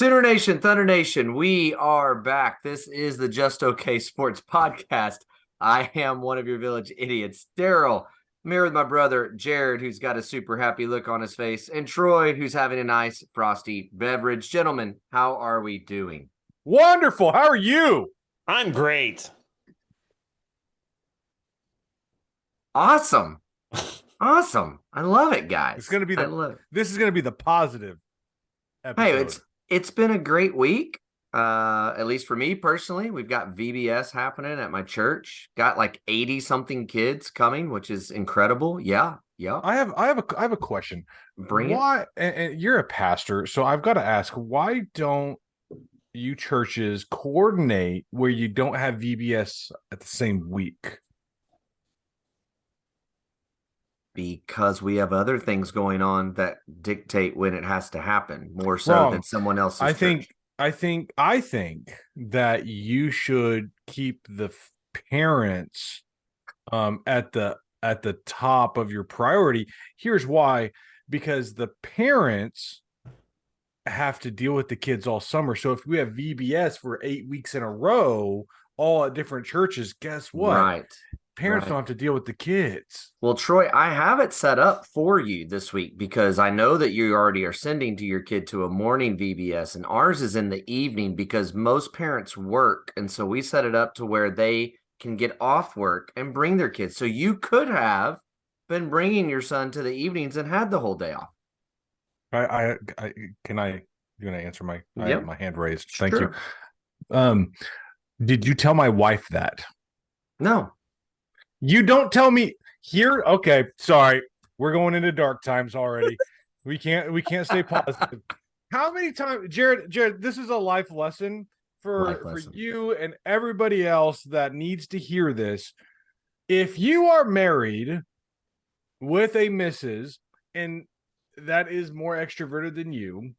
Sooner Nation, Thunder Nation, we are back. This is the Just Okay Sports Podcast. I am one of your village idiots, Daryl. I'm here with my brother, Jared, who's got a super happy look on his face, and Troy, who's having a nice frosty beverage. Gentlemen, how are we doing? Wonderful. How are you? I'm great. Awesome. Awesome. I love it, guys. It's gonna be this is gonna be the positive episode. Hey, it's been a great week. At least for me personally. We've got VBS happening at my church. Got like 80 something kids coming, which is incredible. Yeah. I have a question. Bring why, it. And you're a pastor, so I've got to ask, why don't you churches coordinate where you don't have VBS at the same week? Because we have other things going on that dictate when it has to happen more so than someone else's. I think that you should keep the parents at the top of your priority. Here's why: because the parents have to deal with the kids all summer. So if we have VBS for 8 weeks in a row, all at different churches, guess what? Right. Parents don't have to deal with the kids. Well, Troy, I have it set up for you this week because I know that you already are sending to your kid to a morning VBS, and ours is in the evening because most parents work. And so we set it up to where they can get off work and bring their kids. So you could have been bringing your son to the evenings and had the whole day off. You want to answer I have my hand raised. Thank you. Did you tell my wife that? No. You don't tell me here. Okay, sorry. We're going into dark times already. We can't stay positive. How many times, Jared, this is a life lesson for you and everybody else that needs to hear this. If you are married with a missus and that is more extroverted than you,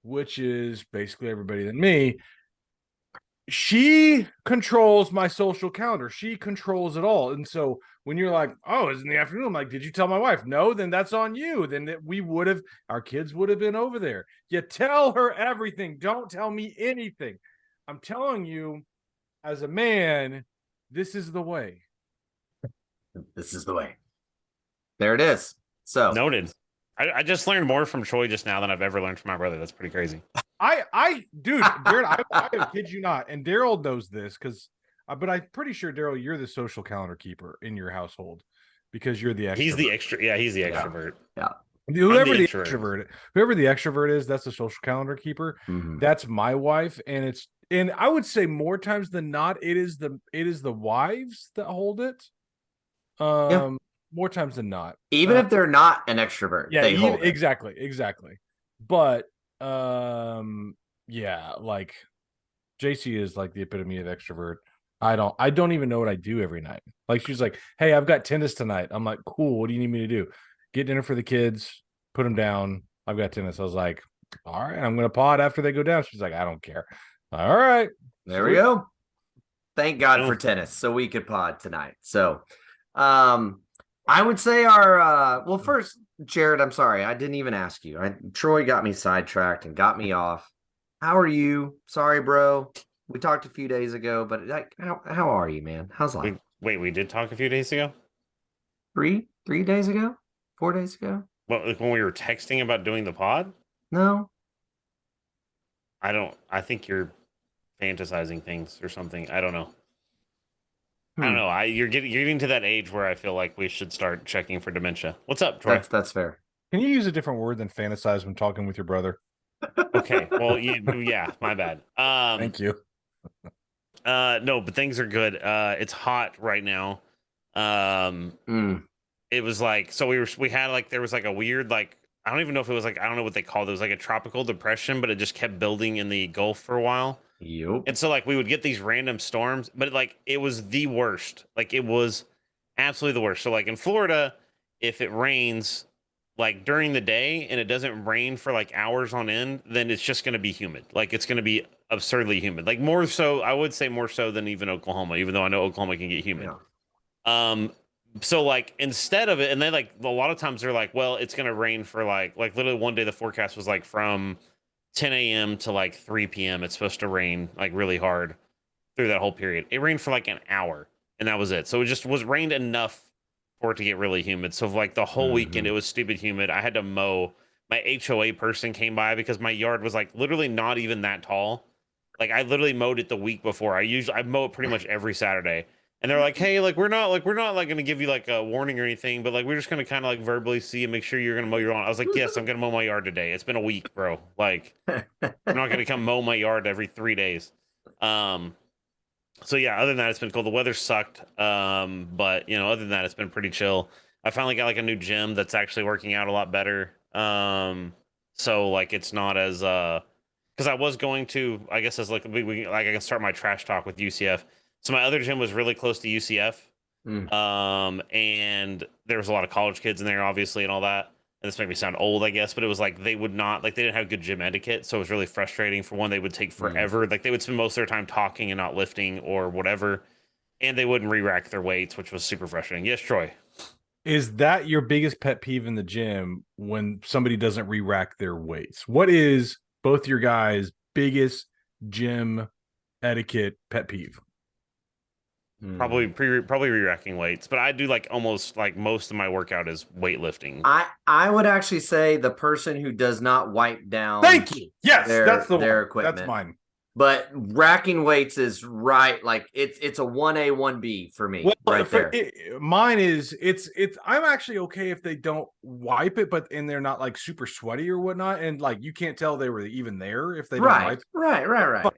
which is basically everybody than me, she controls my social calendar. She controls it all. And so when you're like, oh, it's in the afternoon, I'm like, did you tell my wife? No, then that's on you. Then our kids would have been over there. You tell her everything. Don't tell me anything. I'm telling you, as a man, this is the way. This is the way. There it is. So noted. I just learned more from Troy just now than I've ever learned from my brother. That's pretty crazy. Dude, Jared, I kid you not, and Daryl knows this but I'm pretty sure, Daryl, you're the social calendar keeper in your household because you're the extrovert. He's the extra. Yeah, he's the extrovert. Yeah. Whoever the extrovert is, that's the social calendar keeper. Mm-hmm. That's my wife, and I would say more times than not, it is the wives that hold it. More times than not, even if they're not an extrovert, they hold it. Exactly. But like JC is like the epitome of extrovert. I don't even know what I do every night. Like she's like, hey, I've got tennis tonight. I'm like, cool. What do you need me to do? Get dinner for the kids, put them down. I've got tennis. I was like, all right, I'm going to pod after they go down. She's like, I don't care. All right. There we go. Thank God for tennis. So we could pod tonight. So, I would say well, first, Jared, I'm sorry. I didn't even ask you. Troy got me sidetracked and got me off. How are you? Sorry, bro. We talked a few days ago, but how are you, man? How's life? Wait, we did talk a few days ago? 3 days ago? 4 days ago? Well, like when we were texting about doing the pod? No. I think you're fantasizing things or something. I don't know. I don't know. You're getting to that age where I feel like we should start checking for dementia. What's up, Troy? That's fair. Can you use a different word than fantasize when talking with your brother? Okay. Well, yeah, my bad. Thank you. No, but things are good. It's hot right now. It was like, so we had like, there was like a weird, like, I don't even know if it was like, I don't know what they called it. It was like a tropical depression, but it just kept building in the Gulf for a while. Yep. And so like we would get these random storms, but like it was the worst. Like it was absolutely the worst. So like in Florida, if it rains like during the day and it doesn't rain for like hours on end, then it's just going to be humid. Like it's going to be absurdly humid. Like more so, I would say more so than even Oklahoma, even though I know Oklahoma can get humid. Yeah. So like instead of it, and then like a lot of times they're like, well, it's going to rain for like literally one day the forecast was like from 10 a.m. to like 3 p.m. It's supposed to rain like really hard through that whole period. It rained for like an hour, and that was it. So it just was rained enough for it to get really humid. So like the whole weekend, it was stupid humid. I had to mow. My HOA person came by because my yard was like literally not even that tall. Like I literally mowed it the week before. I mow it pretty much every Saturday. And they're like, "Hey, like we're not like going to give you like a warning or anything, but like we're just going to kind of like verbally see and make sure you're going to mow your lawn." I was like, "Yes, I'm going to mow my yard today. It's been a week, bro. Like I'm not going to come mow my yard every 3 days." Um so yeah, other than that, it's been cool. The weather sucked. But you know, other than that, it's been pretty chill. I finally got like a new gym that's actually working out a lot better. So like it's not as because I was going to, I guess as like like I can start my trash talk with UCF. So my other gym was really close to UCF. Mm. And there was a lot of college kids in there, obviously, and all that. And this made me sound old, I guess, but it was like they would not like they didn't have good gym etiquette, so it was really frustrating. For one, they would take forever. Like they would spend most of their time talking and not lifting or whatever, and they wouldn't re-rack their weights, which was super frustrating. Yes, Troy. Is that your biggest pet peeve in the gym when somebody doesn't re-rack their weights? What is both your guys' biggest gym etiquette pet peeve? Probably re-racking weights, but I do like almost like most of my workout is weightlifting. I would actually say the person who does not wipe down. Thank you. Yes, that's the their one. equipment. That's mine. But racking weights is right. Like it's a 1A, 1B for me. Well, right there. Mine is it's. I'm actually okay if they don't wipe it, but and they're not like super sweaty or whatnot, and like you can't tell they were even there if they don't wipe. Right.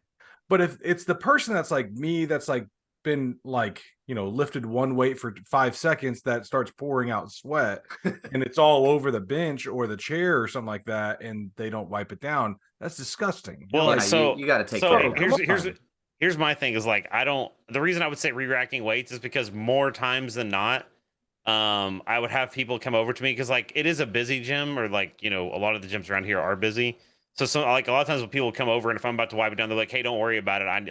But if it's the person that's like me, that's like been like, lifted one weight for 5 seconds that starts pouring out sweat and it's all over the bench or the chair or something like that, and they don't wipe it down, that's disgusing. Well, yeah, so you got to take care of it. Here's my thing is like the reason I would say re-racking weights is because more times than not, I would have people come over to me because like it is a busy gym, or like a lot of the gyms around here are busy. So like a lot of times when people come over and if I'm about to wipe it down, they're like, "Hey, don't worry about it. I'd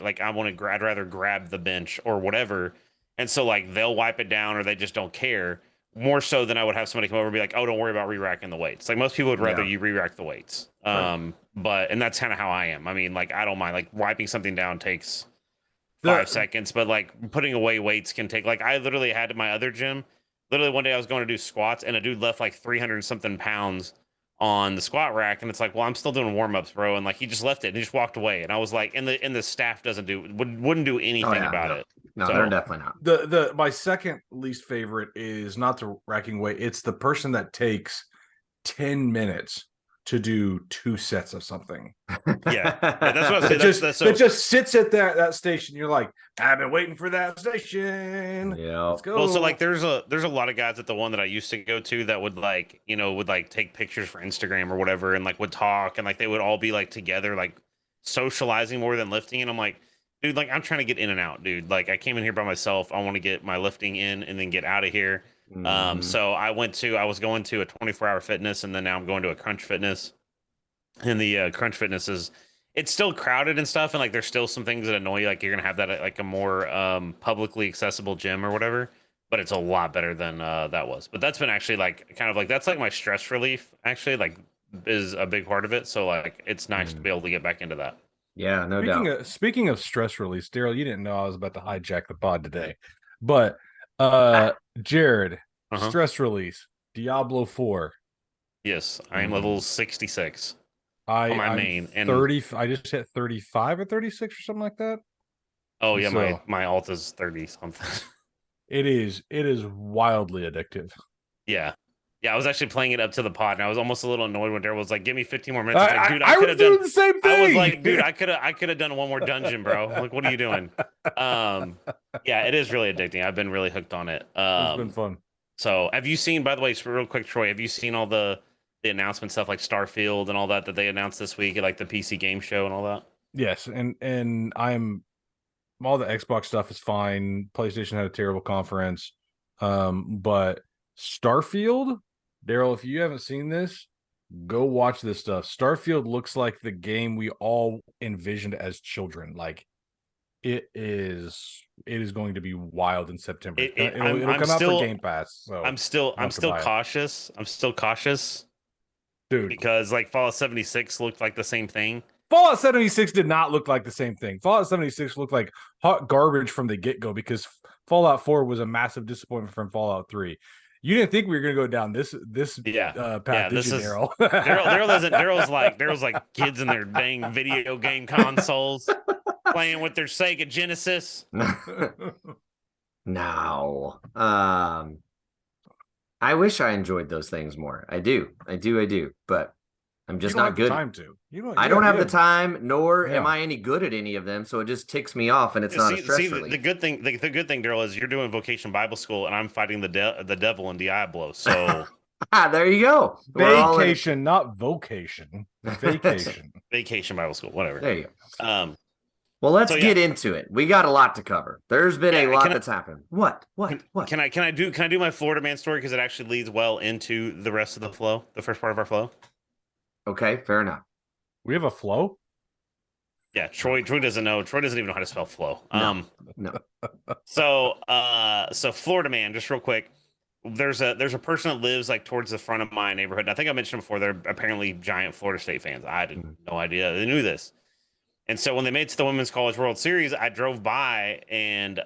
rather grab the bench or whatever." And so like they'll wipe it down or they just don't care more so than I would have somebody come over and be like, "Oh, don't worry about re-racking the weights." Like most people would rather you re-rack the weights. But and that's kind of how I am. I mean, like I don't mind like wiping something down takes 5 seconds, but like putting away weights can take like I literally had at my other gym. Literally one day I was going to do squats and a dude left like 300 something pounds on the squat rack, and it's like, well, I'm still doing warm-ups, bro, and like he just left it and he just walked away, and I was like, and the staff wouldn't do anything about it. No, they're definitely not. The my second least favorite is not the racking weight, it's the person that takes 10 minutes to do 2 sets of something. Yeah, that's what I was saying. It just sits at that station. You're like, I've been waiting for that station. Yeah, let's go. Well, so like there's a lot of guys at the one that I used to go to that would like take pictures for Instagram or whatever, and like would talk, and like they would all be like together, like socializing more than lifting. And I'm like, dude, like I'm trying to get in and out, dude. Like I came in here by myself. I want to get my lifting in and then get out of here. So I was going to a 24-hour fitness, and then now I'm going to a Crunch Fitness. And the Crunch Fitness it's still crowded and stuff, and like there's still some things that annoy you. Like you're gonna have that at like a more publicly accessible gym or whatever, but it's a lot better than that was. But that's been actually like kind of like that's like my stress relief actually, like is a big part of it. So like it's nice to be able to get back into that. Yeah, no doubt. Speaking of stress release, Daryl, you didn't know I was about to hijack the pod today, but Jared, stress release, Diablo 4. Yes, I am level 66. I'm main 30. I just hit 35 or 36 or something like that. Oh yeah, so, my alt is 30 something. It is wildly addictive. Yeah. I was actually playing it up to the pod, and I was almost a little annoyed when Daryl was like, "Give me 15 more minutes." I was like, dude, I could have done the same thing. I was like, dude, I could have done one more dungeon, bro. Like, what are you doing? Yeah, it is really addicting. I've been really hooked on it. It's been fun. So, have you seen? By the way, real quick, Troy, have you seen all the announcement stuff like Starfield and all that they announced this week at like the PC game show and all that? Yes, and all the Xbox stuff is fine. PlayStation had a terrible conference. But Starfield, Daryl, if you haven't seen this, go watch this stuff. Starfield looks like the game we all envisioned as children. Like it is going to be wild in September. It'll come out for Game Pass. So I'm still cautious. I'm still cautious dude. because like Fallout 76 looked like the same thing. Fallout 76 did not look like the same thing. Fallout 76 looked like hot garbage from the get-go because Fallout 4 was a massive disappointment from Fallout 3. You didn't think we were going to go down this path, did you, Daryl? Daryl's like kids in their dang video game consoles playing with their Sega Genesis. No. I wish I enjoyed those things more. I do. But I'm just not good. Time to. I don't have the time, nor am I any good at any of them. So it just ticks me off, and it's not a stress relief. The good thing, Daryl, is you're doing Vocation Bible School, and I'm fighting the devil in Diablo. So there you go. Vacation, not vocation. Vacation. Vacation Bible School, whatever. There you go. Well, let's get into it. We got a lot to cover. There's been a lot that's happened. What? Can I do my Florida man story because it actually leads well into the rest of the flow, the first part of our flow? Okay, fair enough. We have a flow? Yeah, Troy doesn't know. Troy doesn't even know how to spell flow. No. So Florida man, just real quick. There's a person that lives like towards the front of my neighborhood. And I think I mentioned before they're apparently giant Florida State fans. I had no idea they knew this. And so when they made it to the Women's College World Series, I drove by and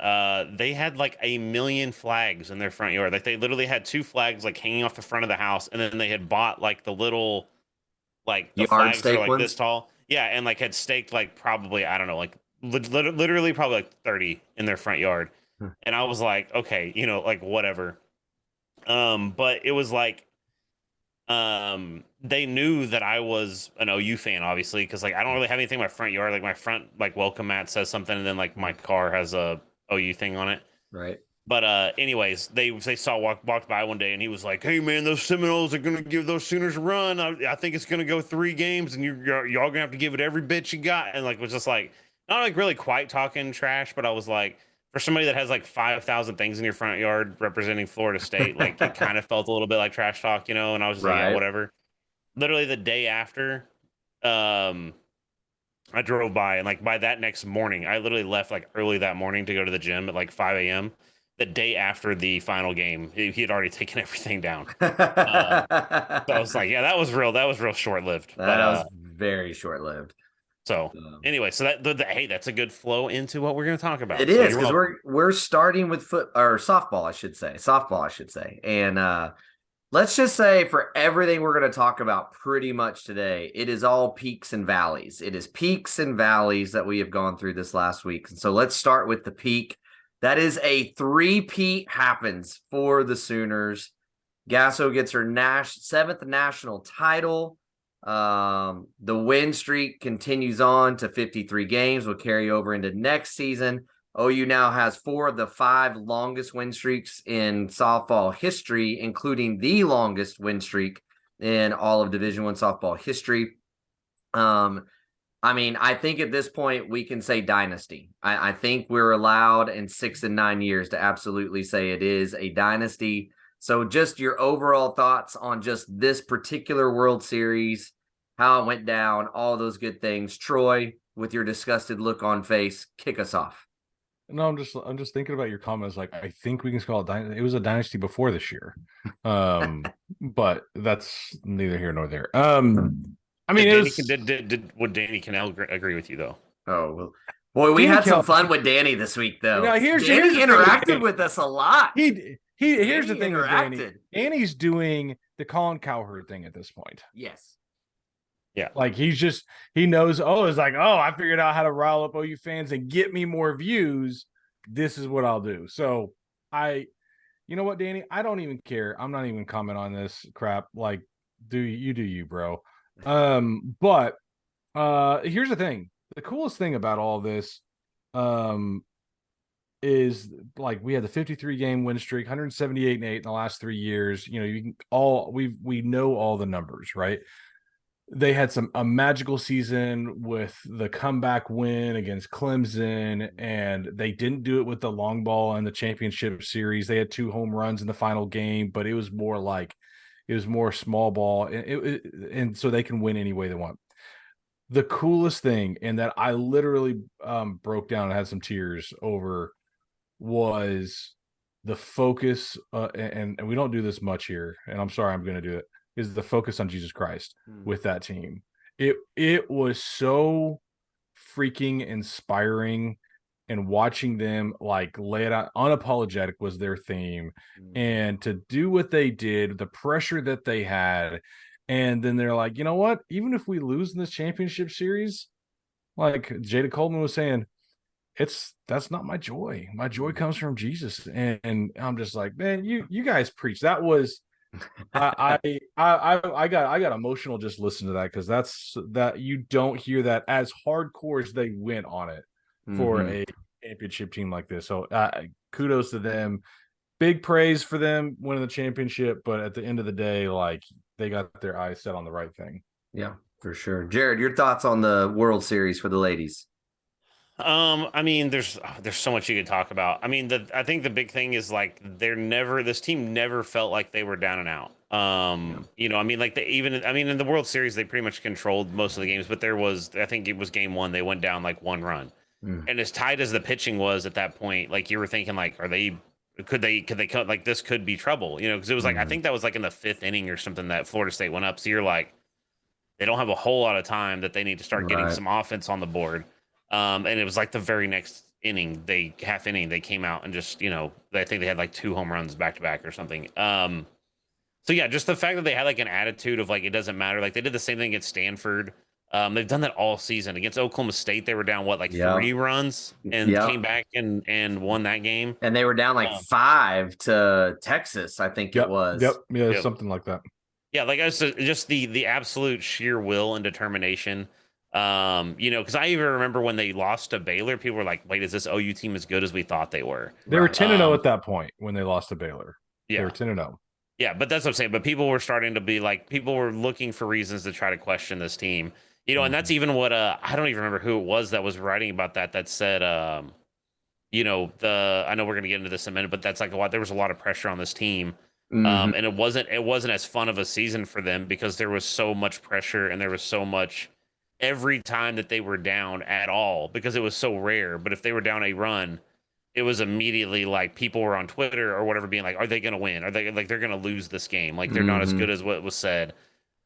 they had like 1 million flags in their front yard. Like they literally had 2 flags like hanging off the front of the house, and then they had bought like the little like the flags are like this tall. Yeah, and like had staked like probably, I don't know, like literally probably like 30 in their front yard. And I was like, okay, like whatever. But it was like they knew that I was an OU fan, obviously, because like I don't really have anything in my front yard. Like my front like welcome mat says something, and then like my car has a OU thing on it. Right. But anyways, they walked by one day, and he was like, "Hey man, those Seminoles are gonna give those Sooners a run. I think it's gonna go 3 games, and y'all gonna have to give it every bit you got." And like was just like not like really quite talking trash, but I was like, for somebody that has like 5,000 things in your front yard representing Florida State, like it kind of felt a little bit like trash talk, And I was just like, yeah, whatever. Literally the day after, I drove by, and like by that next morning, I literally left like early that morning to go to the gym at like 5 a.m. The day after the final game, he had already taken everything down. So I was like, yeah, that was real short lived. That was very short lived. So anyway, so hey, that's a good flow into what we're going to talk about. It is, because we're starting with softball, I should say. And let's just say for everything we're going to talk about pretty much today, it is all peaks and valleys. It is peaks and valleys that we have gone through this last week. And so let's start with the peak. That is a 3-peat happens for the Sooners. Gasso gets her 7th national title. The win streak continues on to 53 games, will carry over into next season. OU now has 4 of the 5 longest win streaks in softball history, including the longest win streak in all of Division I softball history. I mean, I think at this point we can say dynasty. I think we're allowed in 6 and 9 years to absolutely say it is a dynasty. So just your overall thoughts on just this particular World Series, how it went down, all those good things. Troy, with your disgusted look on face, kick us off. No, I'm just thinking about your comments. Like, I think we can call it dynasty. It was a dynasty before this year, but that's neither here nor there. I mean, would Danny Cannell agree with you though? Oh well, boy, we had some fun with Danny this week, though. Danny interacted with us a lot. Here's the thing with Danny. Danny's doing the Colin Cowherd thing at this point. Yes. Yeah. Like he knows, I figured out how to rile up OU fans and get me more views. This is what I'll do. So you know what, Danny? I don't even care. I'm not even commenting on this crap. Like, do you, bro? But here's the thing. The coolest thing about all this is like we had the 53 game win streak, 178-8 in the last 3 years. We know all the numbers, right? They had a magical season with the comeback win against Clemson, and they didn't do it with the long ball in the championship series. They had 2 home runs in the final game, but it was more small ball, and so they can win any way they want. The coolest thing, and that I literally broke down and had some tears over, was the focus, and we don't do this much here, and I'm sorry I'm going to do it. is the focus on Jesus Christ with that team. It was so freaking inspiring, and watching them like lay it out. Unapologetic was their theme, and to do what they did, the pressure that they had, and then they're like, you know what? Even if we lose in this championship series, like Jada Coleman was saying, that's not my joy. My joy comes from Jesus, and I'm just like, man, you guys preach. That was I got emotional just listening to that, because that you don't hear that as hardcore as they went on it for a championship team like this. So kudos to them. Big praise for them winning the championship, but at the end of the day, like, they got their eyes set on the right thing. Yeah, for sure. Jared, your thoughts on the World Series for the ladies? I mean, there's so much you could talk about. I mean, I think the big thing is like this team never felt like they were down and out. I mean, like in the World Series they pretty much controlled most of the games, but I think it was game 1 they went down like 1 run. And as tight as the pitching was at that point, like you were thinking like, could they cut, like this could be trouble, because it was like I think that was like in the 5th inning or something that Florida State went up. So you're like, they don't have a whole lot of time, that they need to start getting some offense on the board. And it was like the very next inning, half inning, they came out and just, I think they had like 2 home runs back to back or something. So yeah, just the fact that they had like an attitude of like, it doesn't matter. Like they did the same thing against Stanford. They've done that all season. Against Oklahoma State, they were down 3 runs and came back and won that game. And they were down like 5 to Texas, I think it was. Yeah, something like that. Yeah, like just the absolute sheer will and determination. Because I even remember when they lost to Baylor, people were like, "Wait, is this OU team as good as we thought they were?" They were 10-0 at that point when they lost to Baylor. Yeah, they were 10-0. Yeah, but that's what I'm saying. But people were starting to be like, people were looking for reasons to try to question this team. And that's even what I don't even remember who it was that was writing about that said, I know we're gonna get into this in a minute, but that's like there was a lot of pressure on this team. And it wasn't as fun of a season for them because there was so much pressure and there was so much every time that they were down at all, because it was so rare. But if they were down a run, it was immediately like people were on Twitter or whatever being like, are they going to win? Are they like, they're going to lose this game? Like they're not as good as what was said.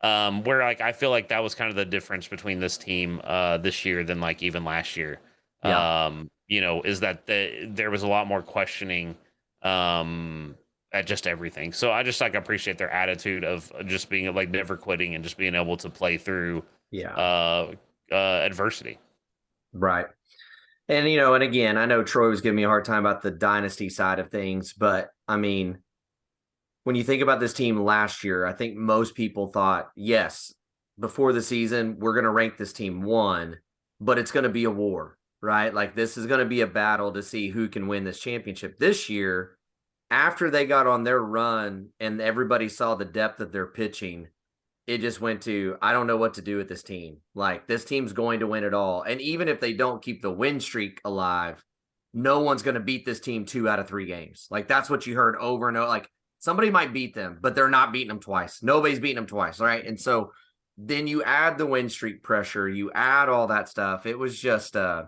Where like, I feel like that was kind of the difference between this team this year than like even last year. Is that there was a lot more questioning at just everything. So I just like appreciate their attitude of just being like never quitting and just being able to play through adversity. Right. And, and again, I know Troy was giving me a hard time about the dynasty side of things, but I mean, when you think about this team last year, I think most people thought, yes, before the season, we're going to rank this team 1, but it's going to be a war, right? Like this is going to be a battle to see who can win this championship. This year, after they got on their run and everybody saw the depth of their pitching, it just went to, I don't know what to do with this team. Like this team's going to win it all. And even if they don't keep the win streak alive, no one's going to beat this team 2 out of 3 games. Like that's what you heard over and over. Like somebody might beat them, but they're not beating them twice. Nobody's beating them twice. Right. And so then you add the win streak pressure, you add all that stuff. It was just it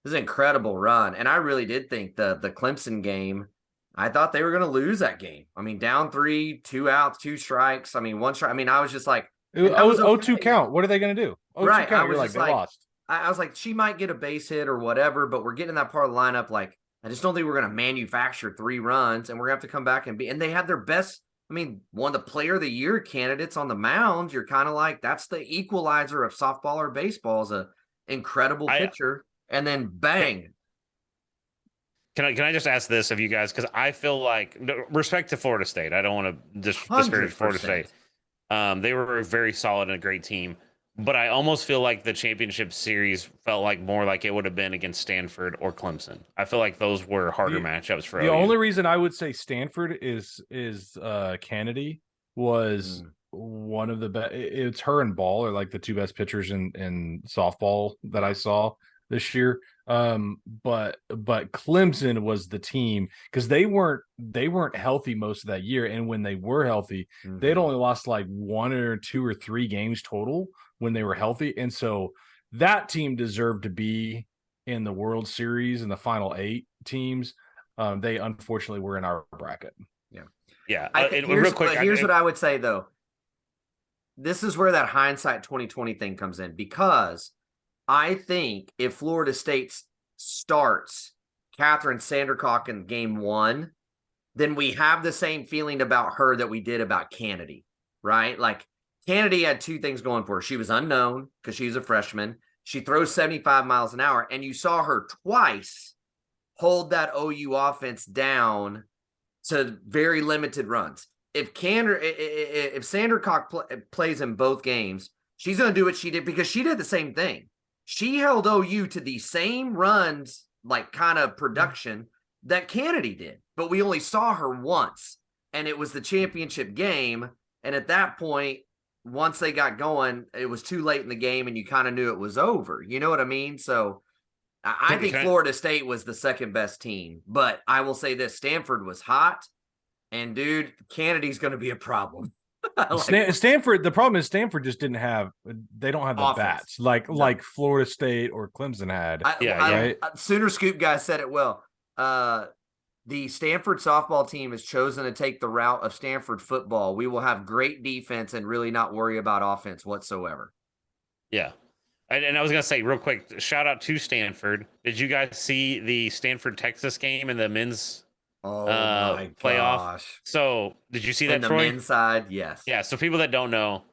was an incredible run. And I really did think the Clemson game, I thought they were going to lose that game. I mean, down 3, 2 outs, 2 strikes. I mean, 1 strike. I mean, I was just like, it was 0-2 count. What are they going to do? 0-2 right. count. You're like, they lost. I was like, she might get a base hit or whatever, but we're getting in that part of the lineup. Like, I just don't think we're going to manufacture 3 runs and we're going to have to come back and they had their best. I mean, one of the player of the year candidates on the mound. You're kind of like, that's the equalizer of softball or baseball, is a incredible pitcher. And then bang. Can I just ask this of you guys? Because I feel like, respect to Florida State, I don't want to disparage Florida State. They were a very solid and a great team, but I almost feel like the championship series felt like more like it would have been against Stanford or Clemson. I feel like those were harder matchups for the OU. Only reason I would say Stanford is Kennedy was one of the best. It's her and Ball are like the 2 best pitchers in softball that I saw this year. But Clemson was the team because they weren't healthy most of that year, and when they were healthy, they'd only lost like 1 or 2 or 3 games total when they were healthy, and so that team deserved to be in the World Series in the final 8 teams. They unfortunately were in our bracket. Real quick, here's what I would say though. this is where that hindsight 2020 thing comes in, because I think if Florida State starts Catherine Sandercock in game 1, then we have the same feeling about her that we did about Kennedy, right? Like Kennedy had 2 things going for her. She was unknown because she's a freshman. She throws 75 miles an hour, and you saw her twice hold that OU offense down to very limited runs. If Sandercock plays in both games, she's going to do what she did, because she did the same thing. She held OU to the same runs, like kind of production that Kennedy did, but we only saw her once, and it was the championship game. And at that point, once they got going, it was too late in the game, and you kind of knew it was over. You know what I mean? So I think Florida State was the second best team, but I will say this: Stanford was hot, and dude, Kennedy's going to be a problem. Stanford. The problem is Stanford just didn't have. They don't have the offense. bats like Florida State or Clemson had. Right? Sooner Scoop guy said it well. The Stanford softball team has chosen to take the route of Stanford football. We will have great defense and really not worry about offense whatsoever. Yeah. And I was going to say real quick, shout out to Stanford. Did you guys see the Stanford-Texas game in the men's my playoff? Gosh. So did you see that, in the Troy? men's side? Yes. Yeah. So people that don't know,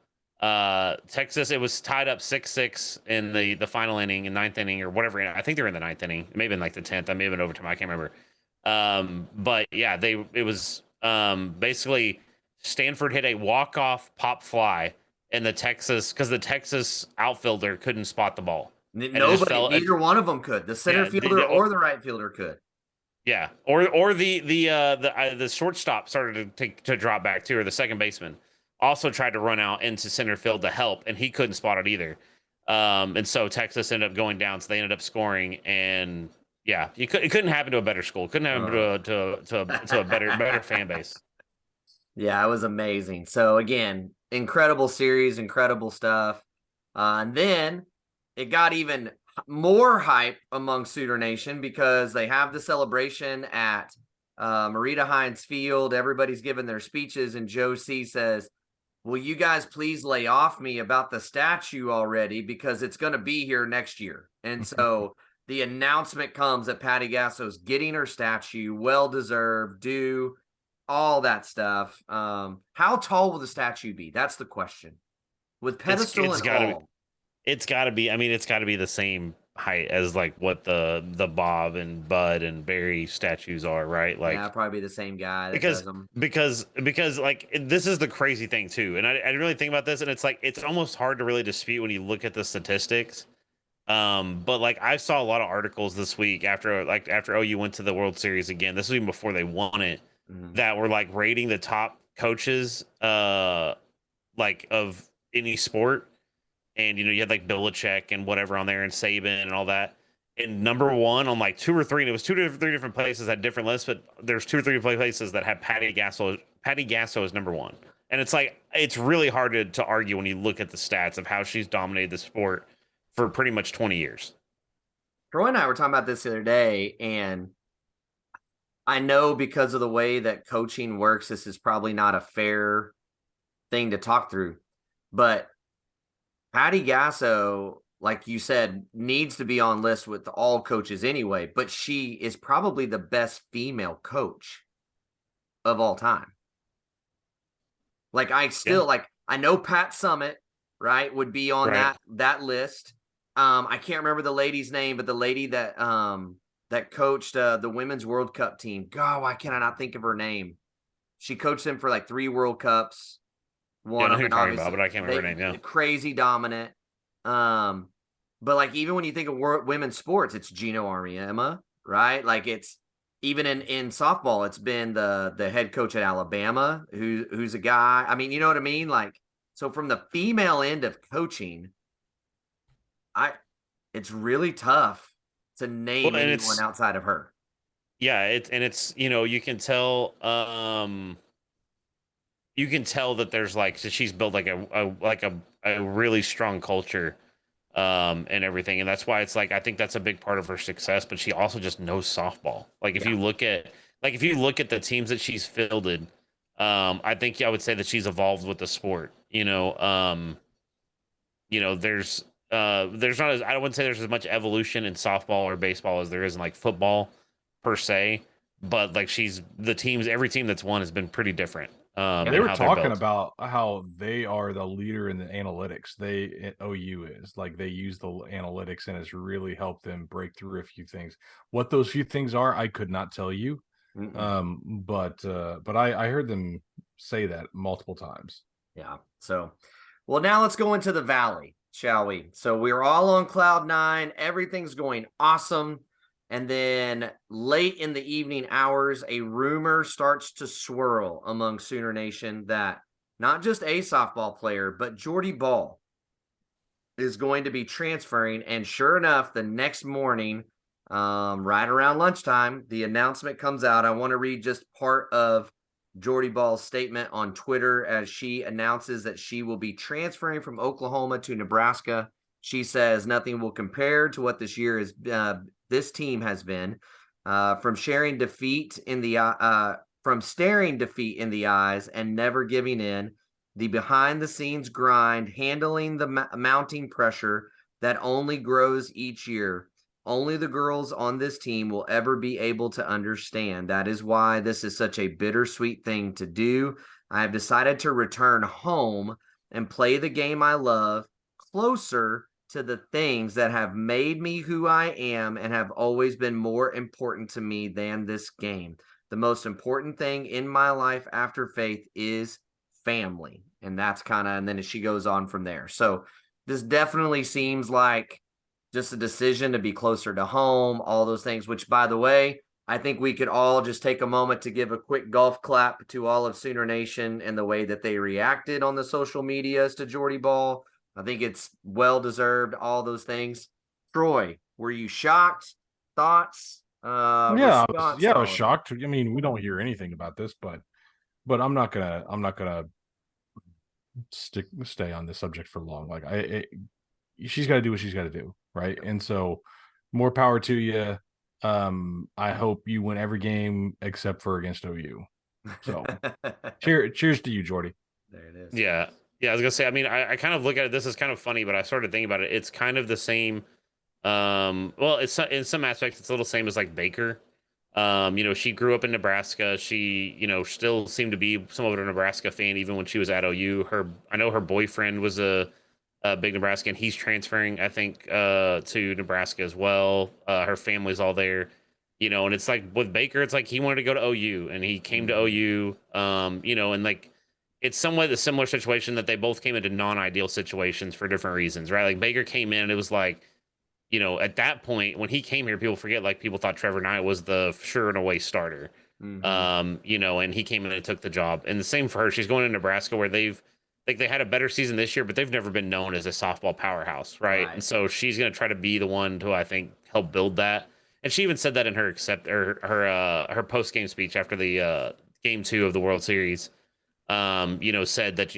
Texas, it was tied up 6-6 in the final inning, in 9th inning or whatever. I think they were in the 9th inning. It may have been like the 10th. I may have been overtime. I can't remember. But yeah, it was basically Stanford hit a walk-off pop fly in the Texas outfielder couldn't spot the ball. Neither one of them could. The center fielder or the right fielder could. Yeah, or the shortstop started to drop back too, or the second baseman also tried to run out into center field to help, and he couldn't spot it either. And so Texas ended up going down, so they ended up scoring, and yeah, it couldn't happen to a better school. It couldn't happen to a better fan base. Yeah, it was amazing. So again, incredible series, incredible stuff. And then it got even more hype among Sooner Nation because they have the celebration at Marita Hines Field. Everybody's giving their speeches, and Joe C says, "Will you guys please lay off me about the statue already, because it's going to be here next year?" And so the announcement comes that Patty Gasso's getting her statue, well-deserved, due, all that stuff. How tall will the statue be? That's the question. With pedestal and all. It's got to be. I mean, it's got to be the same height as like what the Bob and Bud and Barry statues are, right? Like, yeah, probably the same guy that because does them. because like this is the crazy thing too, and I didn't really think about this, and it's like it's almost hard to really dispute when you look at the statistics. But like I saw a lot of articles this week after OU went to the World Series again. This was even before they won it. That were like rating the top coaches, like of any sport. And, you had like Belichick and whatever on there and Saban and all that. And number one on like 2 or 3, and it was 2 or 3 different places had different lists, but there's 2 or 3 places that have Patty Gasso as number 1. And it's like, it's really hard to argue when you look at the stats of how she's dominated the sport for pretty much 20 years. Troy and I were talking about this the other day, and I know because of the way that coaching works, this is probably not a fair thing to talk through, but Patty Gasso, like you said, needs to be on list with all coaches anyway, but she is probably the best female coach of all time. Like I know Pat Summitt, right, would be on that list. I can't remember the lady's name, but the lady that that coached the Women's World Cup team. God, why can I not think of her name? She coached them for like 3 World Cups. One of them, obviously, but I can't remember her name. Yeah, crazy dominant. But like even when you think of women's sports, it's Gino Auriemma, right? Like it's even in softball, it's been the head coach at Alabama, who's a guy. I mean, you know what I mean? Like, so from the female end of coaching, it's really tough to name anyone outside of her. Yeah, it's you can tell. You can tell that there's like she's built like a really strong culture and everything, and that's why it's like I think that's a big part of her success, but she also just knows softball. Like if you look at the teams that she's fielded, I think I would say that she's evolved with the sport. There's not as I wouldn't say there's as much evolution in softball or baseball as there is in like football per se, but like every team that's won has been pretty different. They In were how they're talking built. about how they are the leader in the analytics. OU is like they use the analytics and it's really helped them break through a few things. What those few things are, I could not tell you. But I heard them say that multiple times. Yeah. So, well, now let's go into the Valley, shall we? So we're all on cloud nine. Everything's going awesome. And then late in the evening hours, a rumor starts to swirl among Sooner Nation that not just a softball player, but Jordy Bahl is going to be transferring. And sure enough, the next morning, right around lunchtime, the announcement comes out. I want to read just part of Jordy Bahl's statement on Twitter as she announces that she will be transferring from Oklahoma to Nebraska. She says nothing will compare to what this year is. This team has been from staring defeat in the eyes and never giving in. The behind the scenes grind, handling the mounting pressure that only grows each year. Only the girls on this team will ever be able to understand. That is why this is such a bittersweet thing to do. I have decided to return home and play the game I love closer to the things that have made me who I am and have always been more important to me than this game. The most important thing in my life after faith is family. And that's and then she goes on from there. So this definitely seems like just a decision to be closer to home, all those things, which, by the way, I think we could all just take a moment to give a quick golf clap to all of Sooner Nation and the way that they reacted on the social medias to Jordy Bahl. I think it's well-deserved, all those things. Troy, were you shocked? Thoughts? I was All of it. shocked. I mean, we don't hear anything about this, but I'm not gonna stay on this subject for long. Like she's got to do what she's got to do, right? And so, more power to you. I hope you win every game except for against OU. So, cheers to you, Jordy. There it is. Yeah. Yeah, I was gonna say, I mean, I kind of look at it, this is kind of funny, but I started thinking about it. It's kind of the same. Well, it's in some aspects, it's a little same as like Baker. She grew up in Nebraska. She, still seemed to be somewhat of a Nebraska fan, even when she was at OU. I know her boyfriend was a big Nebraska, and he's transferring, I think, to Nebraska as well. Her family's all there, and it's like with Baker, it's like he wanted to go to OU, and he came to OU, and like it's somewhat a similar situation that they both came into non-ideal situations for different reasons, right? Like Baker came in, and it was like, at that point when he came here, people forget like people thought Trevor Knight was the sure and away starter. And he came in and took the job. And the same for her. She's going to Nebraska where they had a better season this year, but they've never been known as a softball powerhouse, right? And so she's going to try to be the one to, I think, help build that. And she even said that in her post game speech after the game 2 of the World Series. Said that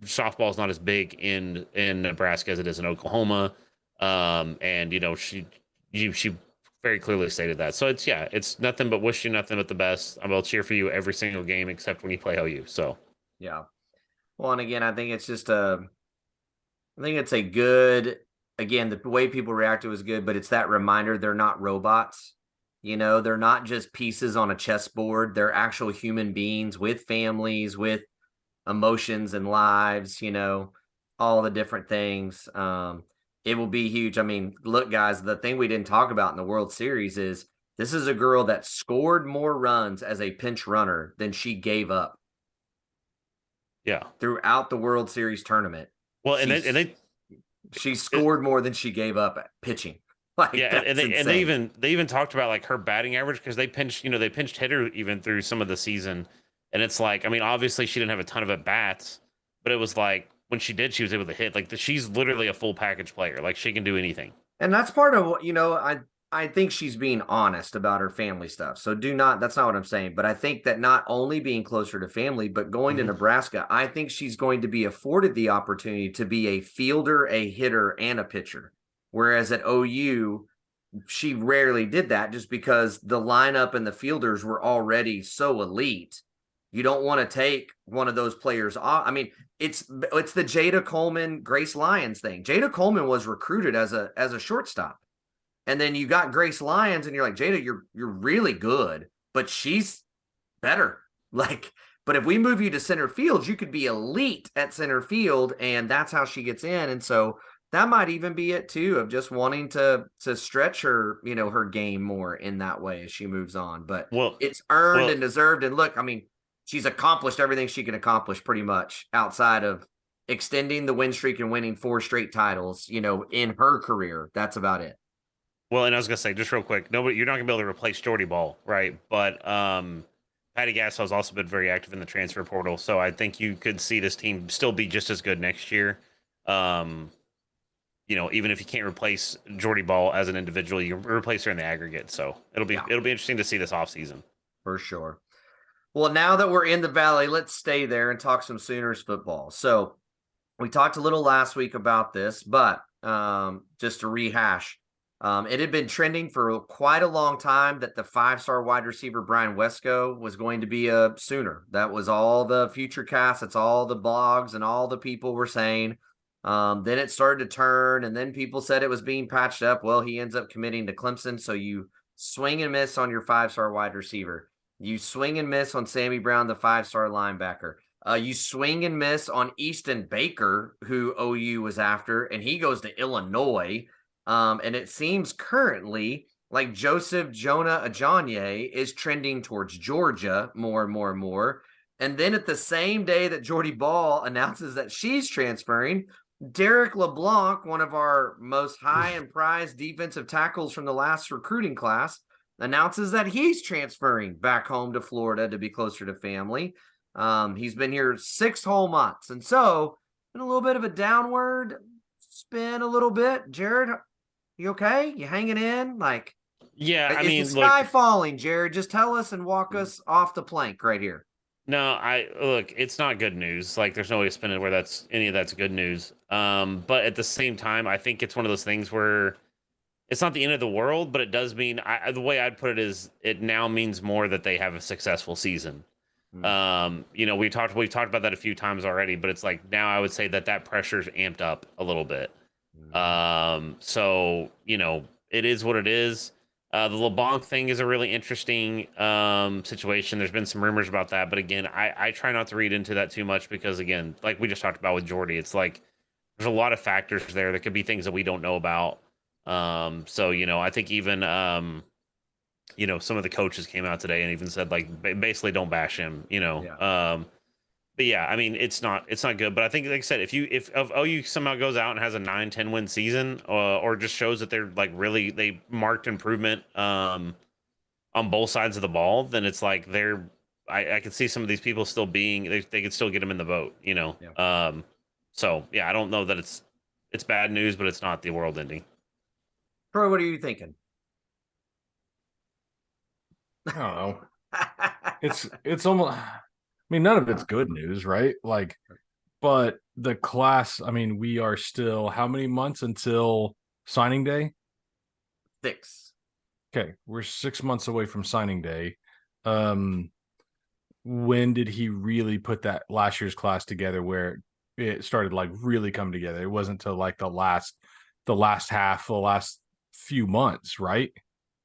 softball is not as big in Nebraska as it is in Oklahoma. She very clearly stated that. So it's nothing but wish you nothing but the best. I will cheer for you every single game except when you play OU. So yeah. Well, and again, I think it's a good, again, the way people react to it is good, but it's that reminder they're not robots. They're not just pieces on a chessboard. They're actual human beings with families, with emotions and lives, all the different things. It will be huge. I mean, look, guys, the thing we didn't talk about in the World Series is this is a girl that scored more runs as a pinch runner than she gave up. Yeah. Throughout the World Series tournament. Well, she scored more than she gave up at pitching. Like, yeah, and they even talked about like her batting average because they pinched hit her even through some of the season. And it's like, I mean, obviously she didn't have a ton of at bats, but it was like when she did, she was able to hit. Like she's literally a full package player. Like she can do anything. And that's part of what, I think she's being honest about her family stuff. So that's not what I'm saying. But I think that not only being closer to family, but going to Nebraska, I think she's going to be afforded the opportunity to be a fielder, a hitter, and a pitcher. Whereas at OU, she rarely did that just because the lineup and the fielders were already so elite you don't want to take one of those players off. I mean, it's the Jada Coleman, Grace Lyons thing. Jada Coleman was recruited as a shortstop. And then you got Grace Lyons and you're like, Jada, you're really good, but she's better. Like, but if we move you to center field, you could be elite at center field, and that's how she gets in. And so that might even be it too, of just wanting to stretch her, her game more in that way as she moves on. But it's earned and deserved. And look, I mean, she's accomplished everything she can accomplish pretty much outside of extending the win streak and winning 4 straight titles, in her career. That's about it. Well, and I was gonna say, just real quick, you're not gonna be able to replace Jordy Bahl, right? But Patty Gasso has also been very active in the transfer portal, so I think you could see this team still be just as good next year. Even if you can't replace Jordy Bahl as an individual, you replace her in the aggregate. So it'll be interesting to see this offseason. For sure. Well, now that we're in the Valley, let's stay there and talk some Sooners football. So we talked a little last week about this, but just to rehash, it had been trending for quite a long time that the 5-star wide receiver Brian Wesco was going to be a Sooner. That was all the future casts. That's all the blogs and all the people were saying. Then it started to turn, and then people said it was being patched up. Well, he ends up committing to Clemson, so you swing and miss on your 5-star wide receiver. You swing and miss on Sammy Brown, the 5-star linebacker. You swing and miss on Easton Baker, who OU was after, and he goes to Illinois. And it seems currently like Joseph Jonah Ajonye is trending towards Georgia more and more and more. And then at the same day that Jordy Bahl announces that she's transferring, Derek LeBlanc, one of our most high and prized defensive tackles from the last recruiting class, announces that he's transferring back home to Florida to be closer to family. He's been here 6 whole months. And so, been a little bit of a downward spin a little bit. Jared, you okay? You hanging in? Like, yeah, is the sky falling, Jared? Just tell us and walk us off the plank right here. No, it's not good news. Like, there's no way to spin it where that's good news. But at the same time, I think it's one of those things where it's not the end of the world, but it does mean, the way I'd put it is, it now means more that they have a successful season. We've talked about that a few times already, but it's like, now I would say that pressure's amped up a little bit. So, it is what it is. The LeBlanc thing is a really interesting situation. There's been some rumors about that, but again, I try not to read into that too much because, again, like we just talked about with Jordy, it's like there's a lot of factors there. There could be things that we don't know about. So, I think even some of the coaches came out today and even said, like, basically don't bash him, Yeah. But yeah, I mean, it's not good. But I think, like I said, if OU somehow goes out and has a 9-10 win season, or just shows that they're like they marked improvement on both sides of the ball, then it's like I could see some of these people still being they could still get them in the vote, Yeah. So yeah, I don't know that it's bad news, but it's not the world ending. Troy, what are you thinking? I don't know. It's almost. I mean, none of it's good news, right? Like, but the class. I mean, we are still how many months until signing day? 6. Okay, we're 6 months away from signing day. When did he really put that last year's class together where it started like really coming together? It wasn't until like the last few months, right?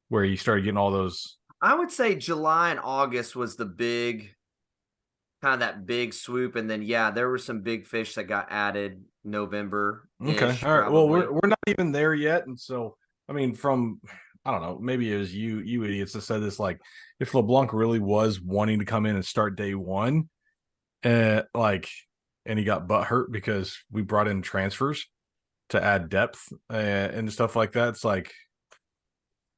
Where he started getting all those. I would say July and August was the big, kind of that big swoop. And then, there were some big fish that got added November. Okay. All right. Probably. Well, we're not even there yet. And so, I mean, I don't know, maybe it was you idiots that said this, like, if LeBlanc really was wanting to come in and start day one, and he got butt hurt because we brought in transfers to add depth and stuff like that. It's like,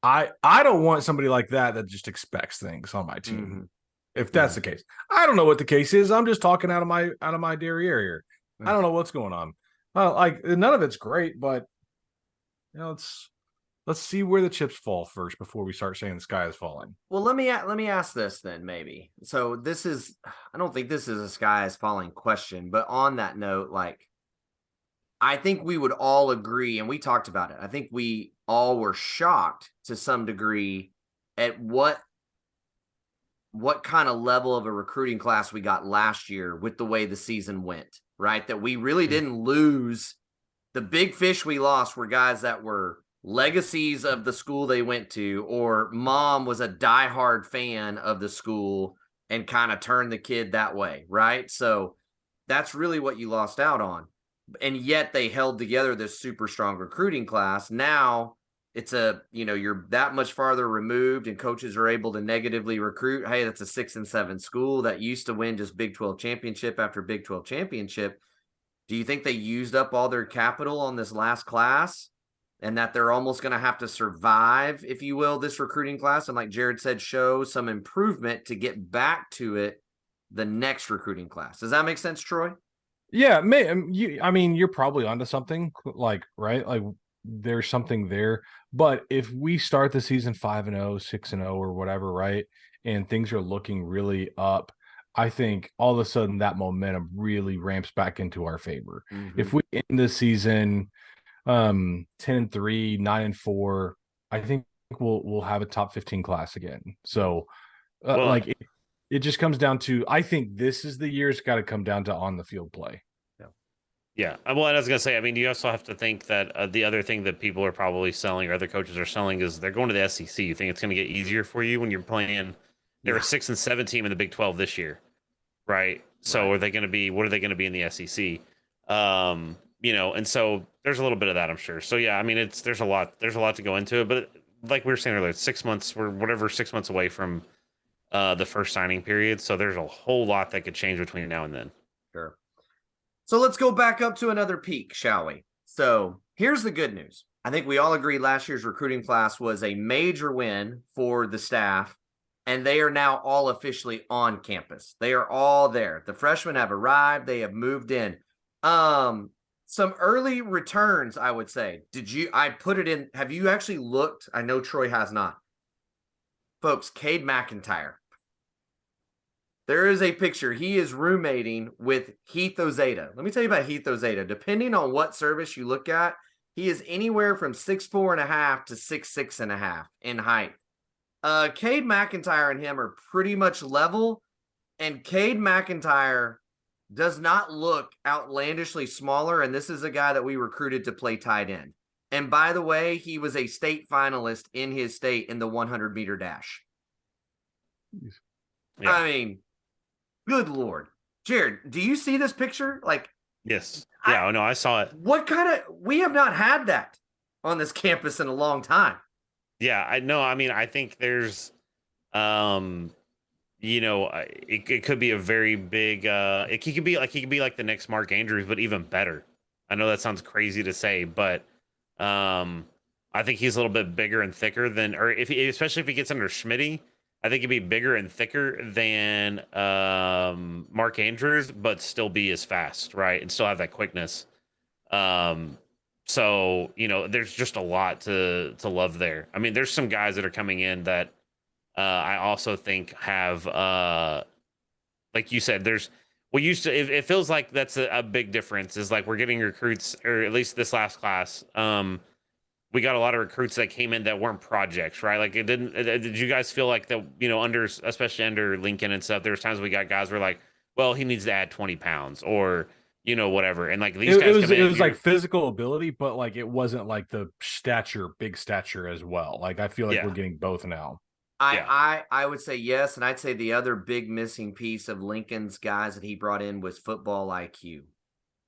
I don't want somebody like that just expects things on my team. Mm-hmm. If that's the case, I don't know what the case is. I'm just talking out of my derriere here. I don't know what's going on. None of it's great, but let's see where the chips fall first before we start saying the sky is falling. Well, let me ask this then, maybe. So I don't think this is a sky is falling question, but on that note, like, I think we would all agree, and we talked about it. I think we all were shocked to some degree at what what kind of level of a recruiting class we got last year with the way the season went, right? That we really didn't lose. The big fish we lost were guys that were legacies of the school they went to, or mom was a diehard fan of the school and kind of turned the kid that way, right? So that's really what you lost out on. And yet they held together this super strong recruiting class. Now it's you're that much farther removed and coaches are able to negatively recruit. Hey, that's a 6-7 school that used to win just Big 12 championship after Big 12 championship. Do you think they used up all their capital on this last class and that they're almost going to have to survive, if you will, this recruiting class? And like Jared said, show some improvement to get back to it the next recruiting class. Does that make sense, Troy? Yeah, you're probably onto something, like, right? Like there's something there. But if we start the season 5-0, 6-0, or whatever, right? And things are looking really up, I think all of a sudden that momentum really ramps back into our favor. Mm-hmm. If we end the season 10-3, 9-4, I think we'll have a top 15 class again. So it just comes down to, I think this is the year it's got to come down to on the field play. Yeah. Well, I was going to say, I mean, you also have to think that the other thing that people are probably selling or other coaches are selling is they're going to the SEC. You think it's going to get easier for you when you're playing? They're a 6-7 team in the Big 12 this year, right? So what are they going to be in the SEC? And so there's a little bit of that, I'm sure. So yeah, I mean, there's a lot to go into it, but like we were saying earlier, 6 months, we're 6 months away from the first signing period. So there's a whole lot that could change between now and then. Sure. So let's go back up to another peak, shall we? So here's the good news. I think we all agree last year's recruiting class was a major win for the staff, and they are now all officially on campus. They are all there. The freshmen have arrived. They have moved in. Some early returns, I would say. I put it in. Have you actually looked? I know Troy has not. Folks, Cade McIntyre. There is a picture. He is roommating with Heath Ozeta. Let me tell you about Heath Ozeta. Depending on what service you look at, he is anywhere from 6'4.5" to 6'6.5" in height. Cade McIntyre and him are pretty much level, and Cade McIntyre does not look outlandishly smaller, and this is a guy that we recruited to play tight end. And by the way, he was a state finalist in his state in the 100-meter dash. Yeah. I mean, good Lord. Jared, do you see this picture? Like, yes. Yeah, I saw it. We have not had that on this campus in a long time. Yeah, I know. I mean, I think there's, it could be a very big, he could be like the next Mark Andrews, but even better. I know that sounds crazy to say, but I think he's a little bit bigger and thicker especially if he gets under Schmitty. I think he'd be bigger and thicker than Mark Andrews, but still be as fast, right? And still have that quickness. So, there's just a lot to love there. I mean, there's some guys that are coming in that I also think have, like you said, it feels like that's a big difference is like we're getting recruits, or at least this last class. We got a lot of recruits that came in that weren't projects, right? Like did you guys feel like that, especially under Lincoln and stuff, there was times we got guys who were like, well, he needs to add 20 pounds or, whatever. And like these guys it was like physical ability, but like, it wasn't like the big stature as well. Like, I feel like we're getting both now. I would say yes. And I'd say the other big missing piece of Lincoln's guys that he brought in was football IQ.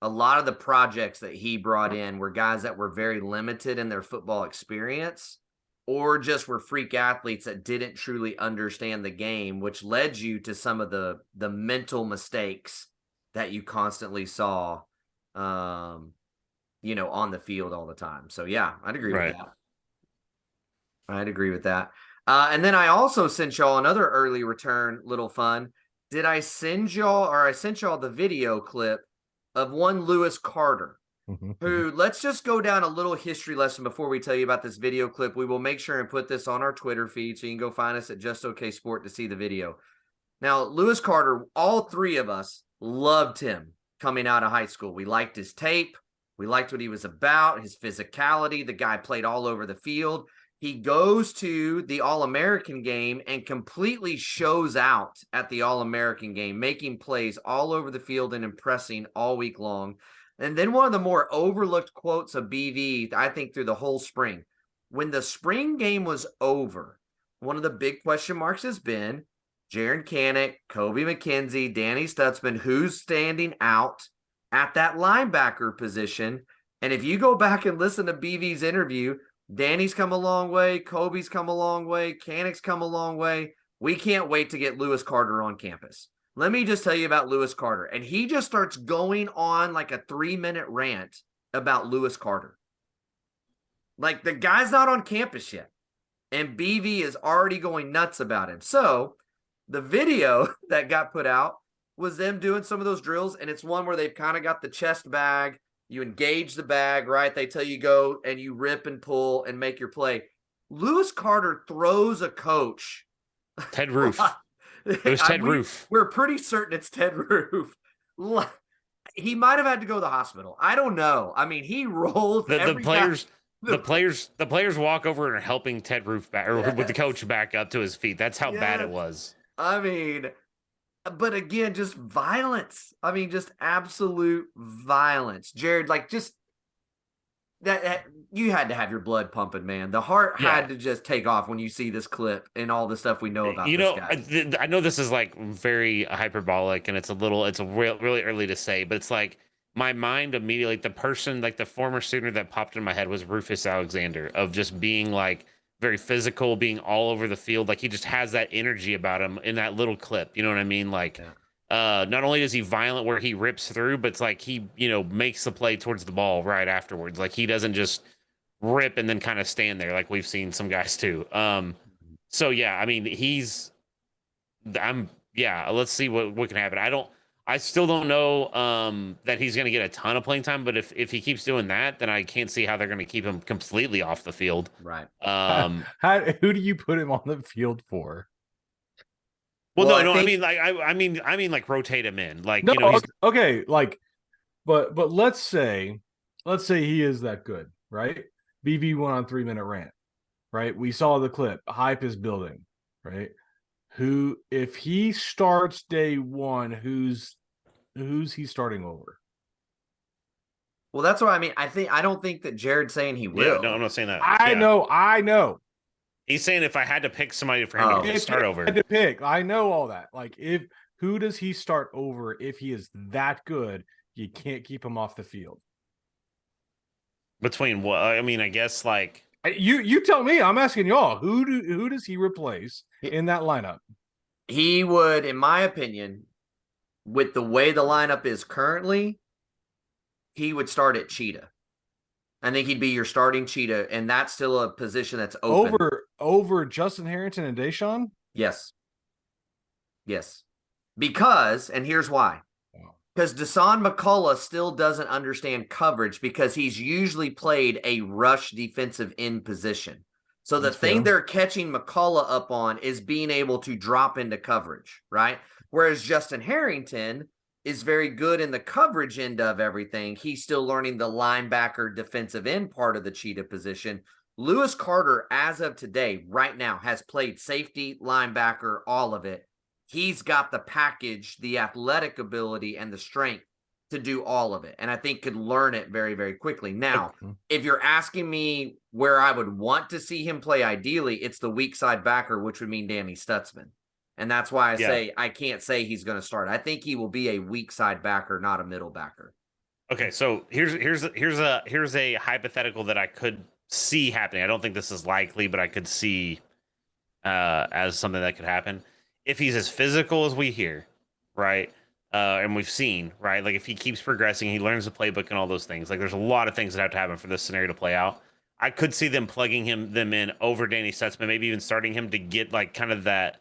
A lot of the projects that he brought in were guys that were very limited in their football experience or just were freak athletes that didn't truly understand the game, which led you to some of the mental mistakes that you constantly saw, on the field all the time. So, yeah, I'd agree with that. I'd agree with that. And then I also sent y'all another early return, little fun. I sent y'all the video clip of one Lewis Carter, who, let's just go down a little history lesson before we tell you about this video clip. We will make sure and put this on our Twitter feed, so you can go find us at Just Okay Sport to see the video. Now, Lewis Carter, all three of us loved him coming out of high school. We liked his tape. We liked what he was about, his physicality. The guy played all over the field. He goes to the All-American game and completely shows out at the All-American game, making plays all over the field and impressing all week long. And then one of the more overlooked quotes of BV, I think, through the whole spring. When the spring game was over, one of the big question marks has been Jaren Kanak, Kobe McKenzie, Danny Stutzman, who's standing out at that linebacker position. And if you go back and listen to BV's interview, Danny's come a long way. Kobe's come a long way. Kanak's come a long way. We can't wait to get Lewis Carter on campus. Let me just tell you about Lewis Carter. And he just starts going on like a 3-minute rant about Lewis Carter. Like, the guy's not on campus yet. And BV is already going nuts about him. So the video that got put out was them doing some of those drills. And it's one where they've kind of got the chest bag. You engage the bag, right? They tell you go and you rip and pull and make your play. Lewis Carter throws a coach. Ted Roof. It was Ted Roof. We're pretty certain it's Ted Roof. He might have had to go to the hospital. I don't know. I mean, he rolled the players. The players walk over and are helping Ted Roof back, or with the coach back up to his feet. That's how bad it was. I mean, but again, just violence. I mean, just absolute violence. Jared, like, just that you had to have your blood pumping, man. The heart had to just take off when you see this clip and all the stuff we know about this guy. I know this is like very hyperbolic and it's really early to say, but it's like my mind immediately, the former student that popped in my head was Rufus Alexander, of just being like very physical, being all over the field. Like, he just has that energy about him in that little clip. You know what I mean? Like, not only is he violent where he rips through, but it's like he, makes the play towards the ball right afterwards. Like, he doesn't just rip and then kind of stand there like we've seen some guys do. So yeah, I mean, let's see what can happen. I still don't know that he's going to get a ton of playing time, but if he keeps doing that, then I can't see how they're going to keep him completely off the field. Right. Who do you put him on the field for? Well, I mean, like rotate him in, like, okay, like, but let's say he is that good, right? BV went on 3-minute rant, right? We saw the clip. Hype is building, right? If he starts day one, who's he starting over? Well, that's what I mean. I don't think that Jared's saying he will. Yeah, no, I'm not saying that. I know. He's saying if I had to pick somebody for him to start over. Had to pick. I know all that. Like, who does he start over if he is that good? You can't keep him off the field. Between what? I mean, I guess like you tell me. I'm asking y'all. Who does he replace in that lineup? He would, in my opinion, with the way the lineup is currently, he would start at Cheetah. I think he'd be your starting Cheetah, and that's still a position that's open. Over Justin Harrington and Deshaun? Yes. Because, and here's why. Because Dasan McCullough still doesn't understand coverage because he's usually played a rush defensive end position. So the thing they're catching McCullough up on is being able to drop into coverage, right? Whereas Justin Harrington is very good in the coverage end of everything. He's still learning the linebacker defensive end part of the Cheetah position. Lewis Carter, as of today, right now, has played safety, linebacker, all of it. He's got the package, the athletic ability, and the strength to do all of it. And I think could learn it very, very quickly. Now, if you're asking me where I would want to see him play ideally, it's the weak side backer, which would mean Danny Stutzman. And that's why I say I can't say he's going to start. I think he will be a weak side backer, not a middle backer. Okay, so here's a hypothetical that I could see happening. I don't think this is likely, but I could see as something that could happen. If he's as physical as we hear, right? And we've seen, right? Like, if he keeps progressing, he learns the playbook and all those things. Like, there's a lot of things that have to happen for this scenario to play out. I could see them plugging them in over Danny Stutzman, maybe even starting him to get like kind of that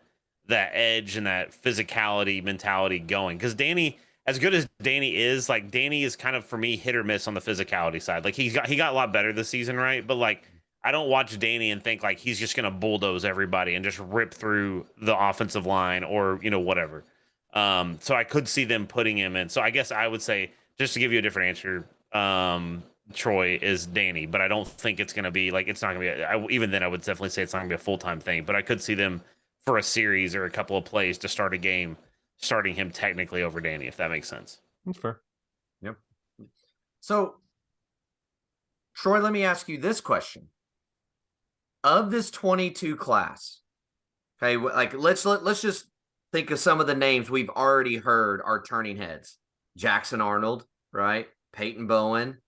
edge and that physicality mentality going. Because Danny, as good as Danny is, like, Danny is kind of, for me, hit or miss on the physicality side. Like, he got a lot better this season, right? But like, I don't watch Danny and think like he's just gonna bulldoze everybody and just rip through the offensive line or whatever. So I could see them putting him in. So I guess I would say, just to give you a different answer, Troy is Danny, but I don't think it's going to be like it's not going to be. Even then, I would definitely say it's not going to be a full time thing. But I could see them for a series or a couple of plays to start a game, starting him technically over Danny, if that makes sense. That's fair. Yep. So, Troy, let me ask you this question: of this 22 class, okay, like let's just think of some of the names we've already heard are turning heads. Jackson Arnold, right? Peyton Bowen,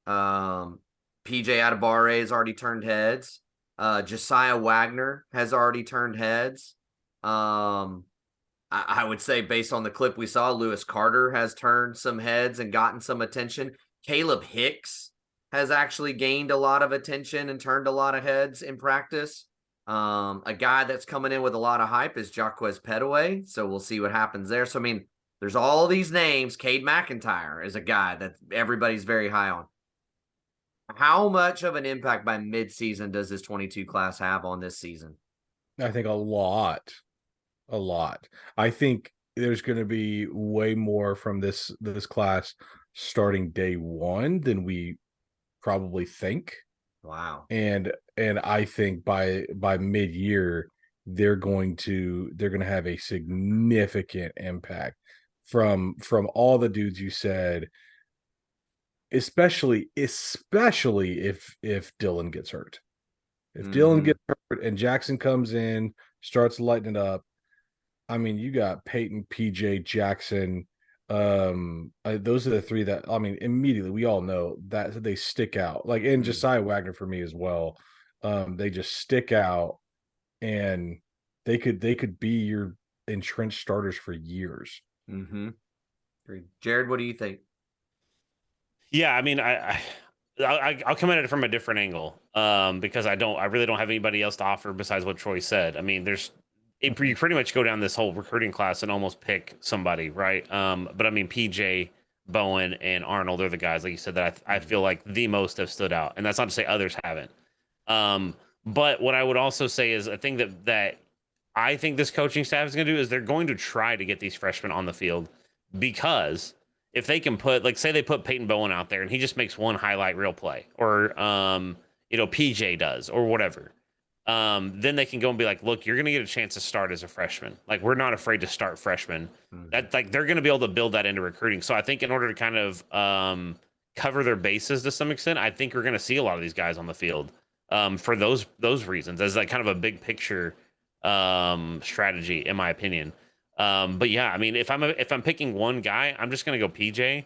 PJ Adebawore has already turned heads. Josiah Wagner has already turned heads. I would say, based on the clip we saw, Lewis Carter has turned some heads and gotten some attention. Caleb Hicks has actually gained a lot of attention and turned a lot of heads in practice. A guy that's coming in with a lot of hype is Jaquez Petaway, so we'll see what happens there. So, I mean, there's all these names. Cade McIntyre is a guy that everybody's very high on. How much of an impact by midseason does this 22 class have on this season? I think a lot. I think there's going to be way more from this class starting day one than we probably think. Wow. And I think by mid-year they're going to have a significant impact from all the dudes you said, especially if Dylan gets hurt. If Dylan gets hurt and Jackson comes in, starts lighting it up, I mean, you got Peyton, PJ, Jackson. Those are the three that, I mean, immediately we all know that they stick out. Like, and Josiah Wagner for me as well. They just stick out, and they could be your entrenched starters for years. Mm-hmm. Jared, what do you think? Yeah, I mean, I'll come at it from a different angle, because I really don't have anybody else to offer besides what Troy said. I mean, you pretty much go down this whole recruiting class and almost pick somebody, right? But I mean, PJ, Bowen, and Arnold are the guys, like you said, that I feel like the most have stood out, and that's not to say others haven't. But what I would also say is, I think that I think this coaching staff is going to do is they're going to try to get these freshmen on the field, because if they can put, like, say they put Peyton Bowen out there and he just makes one highlight reel play, or PJ does, or whatever. Then they can go and be like, look, you're going to get a chance to start as a freshman. Like, we're not afraid to start freshmen. That, like, they're going to be able to build that into recruiting. So I think in order to kind of cover their bases to some extent, I think we're going to see a lot of these guys on the field for those reasons, as like kind of a big picture strategy, in my opinion. But yeah, I mean, if I'm picking one guy, I'm just going to go PJ.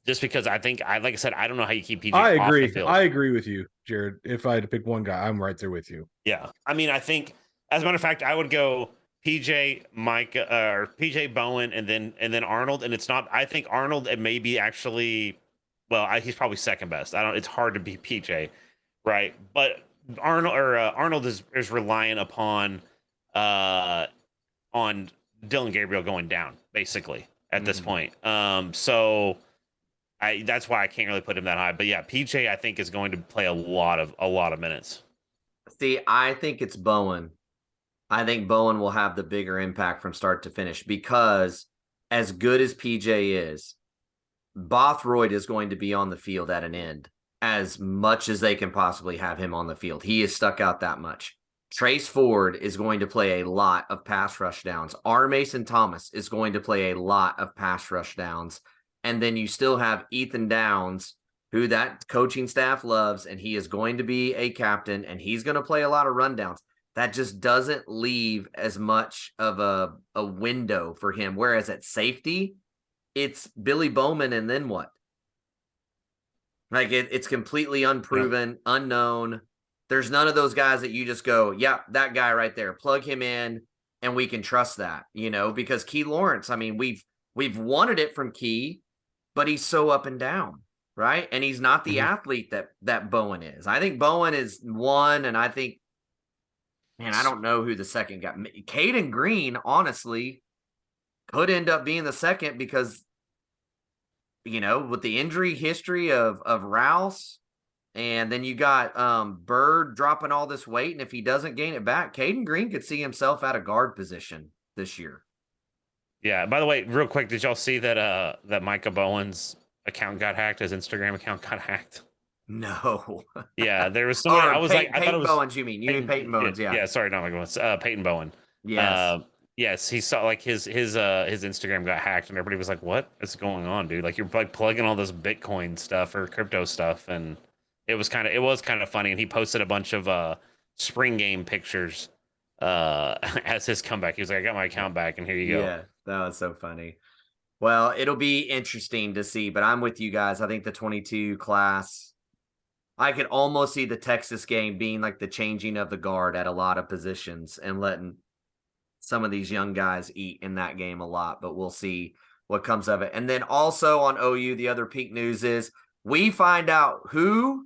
Just because I think, like I said, I don't know how you keep PJ I agree. off the field. I agree with you, Jared. If I had to pick one guy, I'm right there with you. Yeah. I mean, I think, as a matter of fact, I would go PJ, Mike, or PJ Bowen, and then Arnold. And it's not, I think Arnold, it may be actually, well, he's probably second best. It's hard to be PJ, right? But Arnold is reliant upon on Dylan Gabriel going down, basically, at this point. So that's why I can't really put him that high. But yeah, PJ, I think, is going to play a lot of minutes. See, I think it's Bowen. I think Bowen will have the bigger impact from start to finish, because as good as PJ is, Bothroyd is going to be on the field at an end as much as they can possibly have him on the field. He is stuck out that much. Trace Ford is going to play a lot of pass rush downs. R. Mason Thomas is going to play a lot of pass rush downs. And then you still have Ethan Downs, who that coaching staff loves, and he is going to be a captain, and he's going to play a lot of rundowns. That just doesn't leave as much of a window for him. Whereas at safety, it's Billy Bowman, and then what? Like, it's completely unproven, unknown. There's none of those guys that you just go, yeah, that guy right there, plug him in, and we can trust that, because Key Lawrence, I mean, we've wanted it from Key, but he's so up and down, right? And he's not the athlete that Bowen is. I think Bowen is one, and I think, man, I don't know who the second guy. Caden Green, honestly, could end up being the second, because, with the injury history of Rouse, and then you got Bird dropping all this weight, and if he doesn't gain it back, Caden Green could see himself at a guard position this year. Yeah. By the way, real quick, did y'all see that Micah Bowen's account got hacked. His Instagram account got hacked. No. Yeah, there was somebody. I Or was like, I thought it Peyton was Bowens, you mean? You mean Peyton Bowens, yeah. yeah. Sorry, not Michael Bowens. Peyton Bowen. Yes. Yes, he saw like his Instagram got hacked, and everybody was like, "What is going on, dude? Like you're like plugging all this Bitcoin stuff or crypto stuff," and it was kind of funny. And he posted a bunch of spring game pictures as his comeback. He was like, "I got my account back, and here you go." Yeah, that was so funny. Well, it'll be interesting to see, but I'm with you guys. I think the 22 class, I could almost see the Texas game being like the changing of the guard at a lot of positions and letting some of these young guys eat in that game a lot, but we'll see what comes of it. And then also on OU, the other peak news is we find out who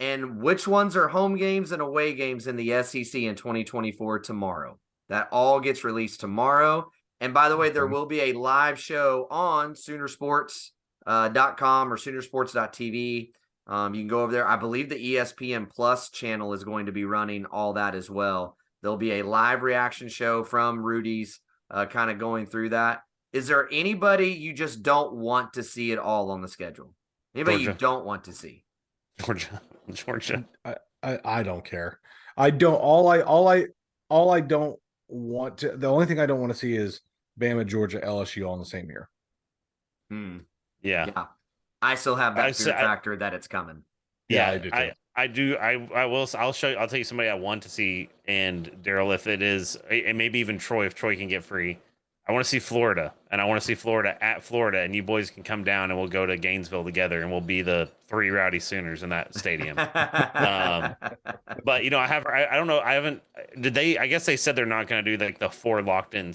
and which ones are home games and away games in the SEC in 2024 tomorrow. That all gets released tomorrow. And by the way, there will be a live show on Soonersports.com or Soonersports.tv. You can go over there. I believe the ESPN Plus channel is going to be running all that as well. There'll be a live reaction show from Rudy's kind of going through that. Is there anybody you just don't want to see at all on the schedule? Anybody Georgia. you don't want to see? Georgia. I don't care. I don't. All I don't want to. The only thing I don't want to see is Bama, Georgia, LSU all in the same year. Yeah. Yeah. I still have that fear I- factor that it's coming. Yeah, I do too. I do. I will. I'll show you. I'll tell you somebody I want to see. And Daryl, if it is, and maybe even Troy, if Troy can get free, I want to see Florida, and I want to see Florida at Florida, and you boys can come down, and we'll go to Gainesville together, and we'll be the 3 rowdy Sooners in that stadium. But you know, I don't know. I haven't. Did they? I guess they said they're not going to do like the 4 locked in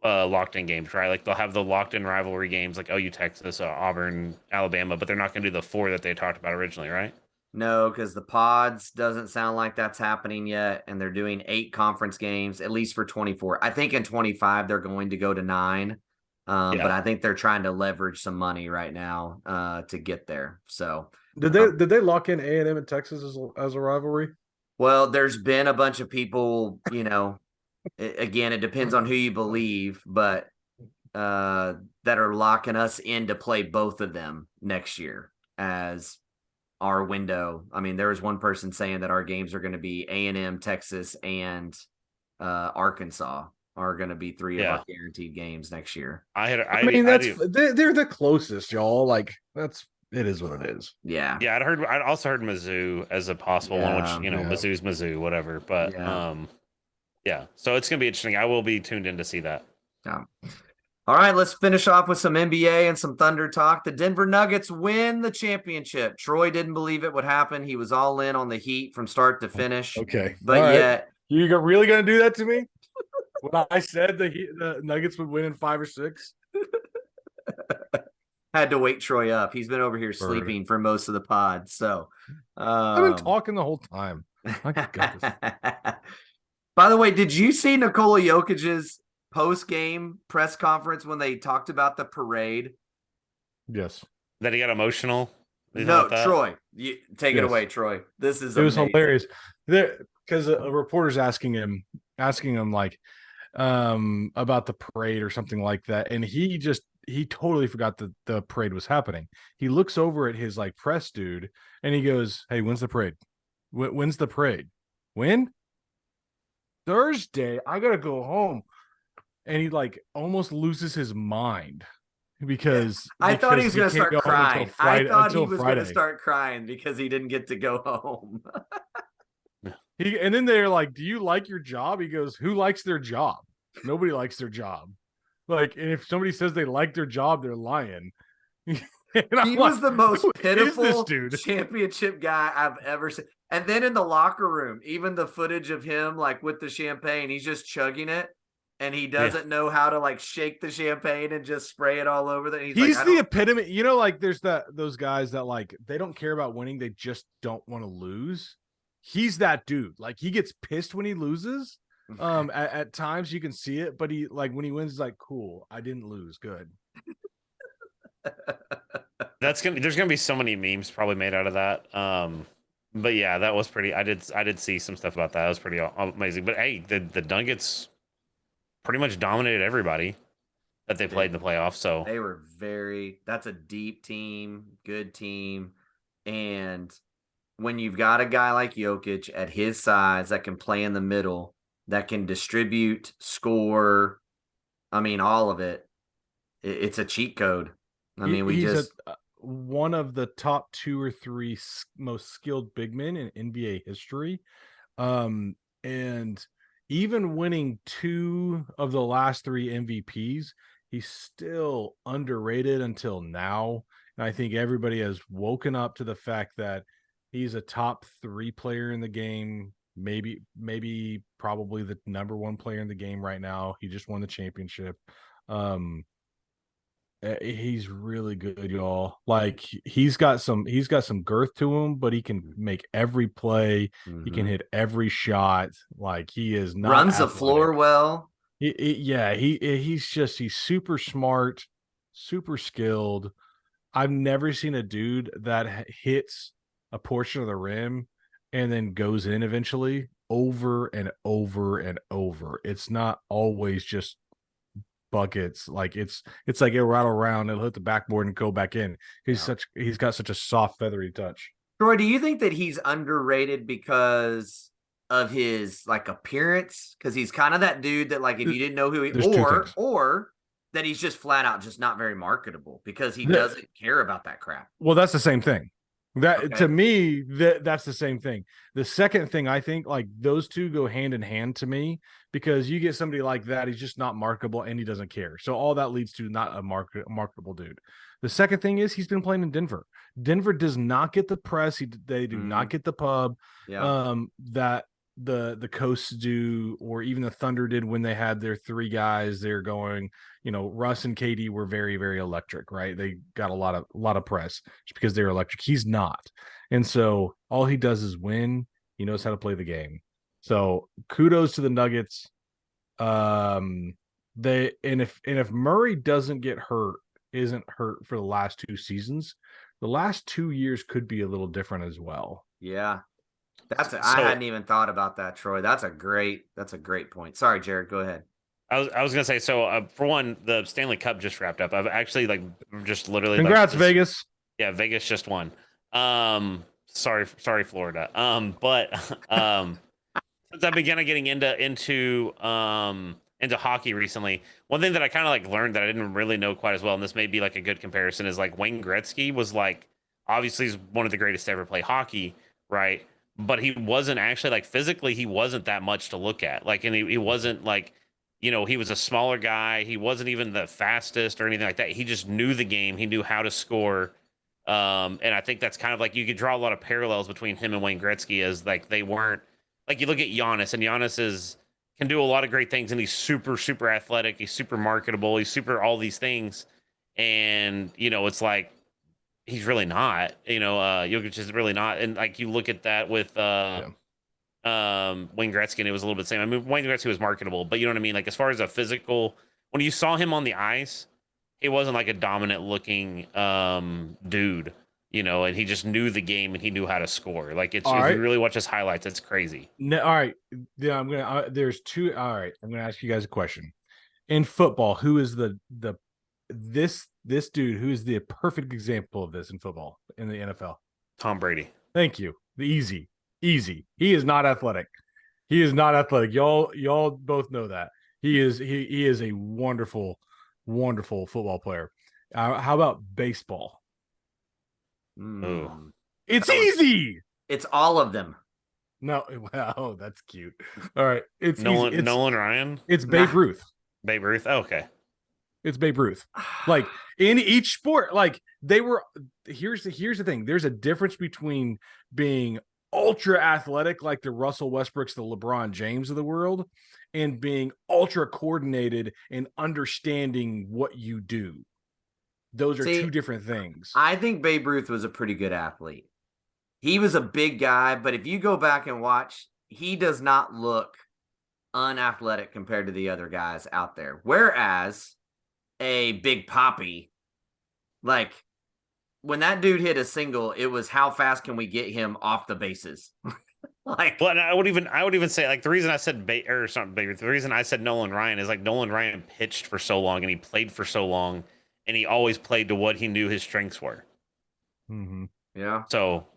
games, right? Like they'll have the locked in rivalry games, like OU Texas, Auburn, Alabama, but they're not going to do the 4 that they talked about originally, right? No, because the pods doesn't sound like that's happening yet, and they're doing 8 conference games at least for 24. I think in 25 they're going to go to 9, but I think they're trying to leverage some money right now to get there. So did they lock in A&M in Texas as a rivalry? well, there's been a bunch of people, you know, again, it depends on who you believe, but that are locking us in to play both of them next year as our window. I mean, there was one person saying that our games are going to be A&M, Texas, and Arkansas are going to be 3 of our guaranteed games next year. I mean, they're the closest, y'all. Like it is what it is. Yeah. Yeah, I'd also heard Mizzou as a possible one, which Mizzou's Mizzou, whatever. But yeah. So it's gonna be interesting. I will be tuned in to see that. Yeah. All right, let's finish off with some NBA and some Thunder talk. The Denver Nuggets win the championship. Troy didn't believe it would happen. He was all in on the Heat from start to finish. Okay. But yet. You really going to do that to me? When I said the Nuggets would win in 5 or 6? Had to wake Troy up. He's been over here sleeping for most of the pod. So I've been talking the whole time. My goodness. By the way, did you see Nikola Jokic's post-game press conference when they talked about the parade? Yes. That he got emotional? No, Troy. You take it away, Troy. This is was hilarious. Because a reporter's asking him like about the parade or something like that, and he totally forgot that the parade was happening. He looks over at his like press dude and he goes, "Hey, when's the parade? When's the parade? When? Thursday. I gotta go home." And he like almost loses his mind because I thought he was going to start crying. I thought he was going to start crying because he didn't get to go home. And then they're like, "Do you like your job?" He goes, "Who likes their job? Nobody likes their job." Like, and if somebody says they like their job, they're lying. He was the most pitiful championship guy I've ever seen. And then in the locker room, even the footage of him like with the champagne, he's just chugging it. And he doesn't know how to like shake the champagne and just spray it all over there. He's like, the epitome. You know, like there's those guys that like they don't care about winning, they just don't want to lose. He's that dude. Like he gets pissed when he loses. At times you can see it, but he like when he wins, he's like, "Cool, I didn't lose. Good." There's gonna be so many memes probably made out of that. But yeah, that was pretty. I did see some stuff about that. That was pretty amazing. But hey, the Nuggets pretty much dominated everybody. that they played in the playoffs. So they were that's a deep team, good team. And when you've got a guy like Jokic at his size that can play in the middle, that can distribute, score, I mean, all of it, it's a cheat code. I mean, he's one of the top 2 or 3 most skilled big men in NBA history. And even winning 2 of the last 3 MVPs, he's still underrated until now. And I think everybody has woken up to the fact that he's a top 3 player in the game, maybe probably the number 1 player in the game right now. He just won the championship. He's really good, y'all. Like he's got some girth to him, but he can make every play. He can hit every shot. Like he is not runs athletic. the floor well. He's super smart, super skilled. I've never seen a dude that hits a portion of the rim and then goes in eventually over and over and over. It's not always just buckets. Like it's like it'll rattle around, it'll hit the backboard and go back in. He's got such a soft, feathery touch. Troy, do you think that he's underrated because of his like appearance? Because he's kind of that dude that like if you didn't know who he or that he's just flat out just not very marketable because he doesn't care about that crap. Well, that's the same thing. To me, that's the same thing. The second thing, I think like those two go hand in hand to me, because you get somebody like that, he's just not marketable and he doesn't care. So all that leads to not a marketable dude. The second thing is he's been playing in Denver. Denver does not get the press. They do not get the pub that the Coasts do, or even the Thunder did when they had their 3 guys. They're going, Russ and KD were very, very electric, right? They got a lot of press just because they're electric. He's not. And so all he does is win. He knows how to play the game. So kudos to the Nuggets. If Murray doesn't get isn't hurt for the last 2 seasons, the last 2 years could be a little different as well. Yeah. I hadn't even thought about that, Troy. That's a great point. Sorry, Jared, go ahead. I was gonna say, so for one, the Stanley Cup just wrapped up. I've actually just literally congrats, Vegas. Yeah, Vegas just won. Sorry, Florida. But since I began getting into hockey recently, one thing that I kind of like learned that I didn't really know quite as well, and this may be like a good comparison, is like Wayne Gretzky was like obviously he's one of the greatest to ever play hockey, right? But he wasn't actually like physically, he wasn't that much to look at. Like, and he wasn't like, he was a smaller guy. He wasn't even the fastest or anything like that. He just knew the game. He knew how to score. And I think that's kind of like, you could draw a lot of parallels between him and Wayne Gretzky, as like they weren't like, you look at Giannis, and Giannis can do a lot of great things, and he's super, super athletic. He's super marketable. He's super all these things. And, it's like, he's really not, Jokic is really not. And like, you look at that with Wayne Gretzky, and it was a little bit the same. I mean, Wayne Gretzky was marketable, but you know what I mean? Like, as far as a physical, when you saw him on the ice, he wasn't like a dominant looking dude, and he just knew the game and he knew how to score. Like, if you really watch his highlights, it's crazy. No, all right. Yeah, there's 2. All right. I'm going to ask you guys a question. In football, who is this dude who is the perfect example of this in football in the NFL? Tom Brady. Thank you. Easy. He is not athletic. Y'all both know that. He is a wonderful football player. How about baseball? It's easy. It's all of them. No, wow, that's cute. All right, it's Nolan Ryan. It's Babe Ruth. Babe Ruth. Oh, okay. It's Babe Ruth. Like in each sport, like they were. Here's the thing. There's a difference between being ultra athletic, like the Russell Westbrooks, the LeBron James of the world, and being ultra coordinated and understanding what you do. Those are 2 different things. I think Babe Ruth was a pretty good athlete. He was a big guy, but if you go back and watch, he does not look unathletic compared to the other guys out there. Whereas a Big Papi, like when that dude hit a single, it was how fast can we get him off the bases? Like, Well, and I would even say like the reason I said or something Baker, the reason I said Nolan Ryan is like Nolan Ryan pitched for so long and he played for so long and he always played to what he knew his strengths were. Mm-hmm. yeah, So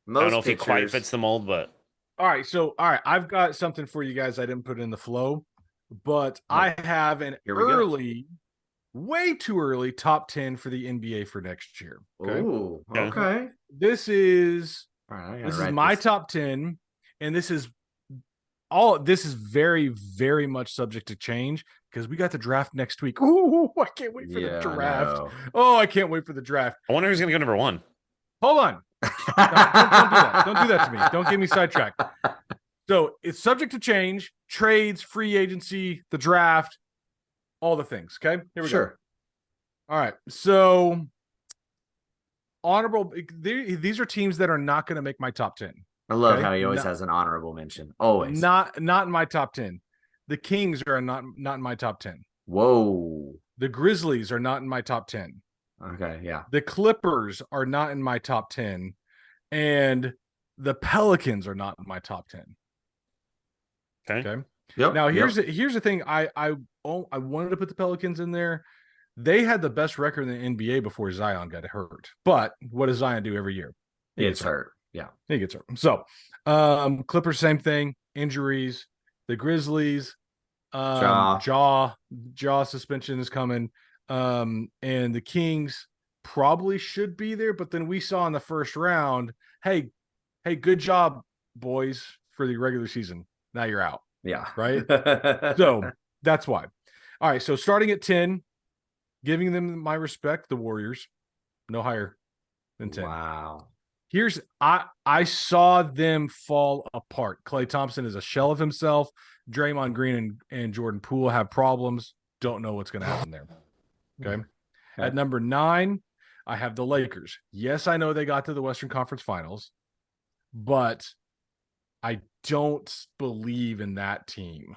I don't know most if he quite pitchers. fits the mold, but All right, I've got something for you guys I didn't put in the flow, but I have an Here we go. way too early top 10 for the NBA for next year. Okay. Ooh, Okay. okay. This is All right, I gotta this is write my this. top 10, and this is very, very much subject to change because we got the draft next week. Ooh, I can't wait for the Yeah, I draft. know. Oh, I can't wait for the draft. I wonder who's gonna go number one. Hold on. Don't do that. Don't do that to me. Don't get me sidetracked. So it's subject to change, trades, free agency, the draft, all the things. Okay. Here we go. Sure. All right. So honorable, these are teams that are not going to make my top 10. I love Okay? how he always Not- has an honorable mention. Always. Not in my top 10. The Kings are not in my top 10. Whoa. The Grizzlies are not in my top 10. Okay, yeah. The Clippers are not in my top 10. And the Pelicans are not in my top 10. Okay. Yep. Now here's the thing. I wanted to put the Pelicans in there. They had the best record in the NBA before Zion got hurt. But what does Zion do every year? He gets hurt. Yeah. He gets hurt. So Clippers, same thing. Injuries. The Grizzlies, jaw suspension is coming. And the Kings probably should be there, but then we saw in the first round, hey, good job, boys, for the regular season. Now you're out. Yeah. Right. So that's why. All right. So starting at 10, giving them my respect, the Warriors, no higher than 10. Wow. Here's I saw them fall apart. Klay Thompson is a shell of himself. Draymond Green and Jordan Poole have problems. Don't know what's going to happen there. Okay. At number 9, I have the Lakers. Yes, I know they got to the Western Conference Finals, but I don't believe in that team.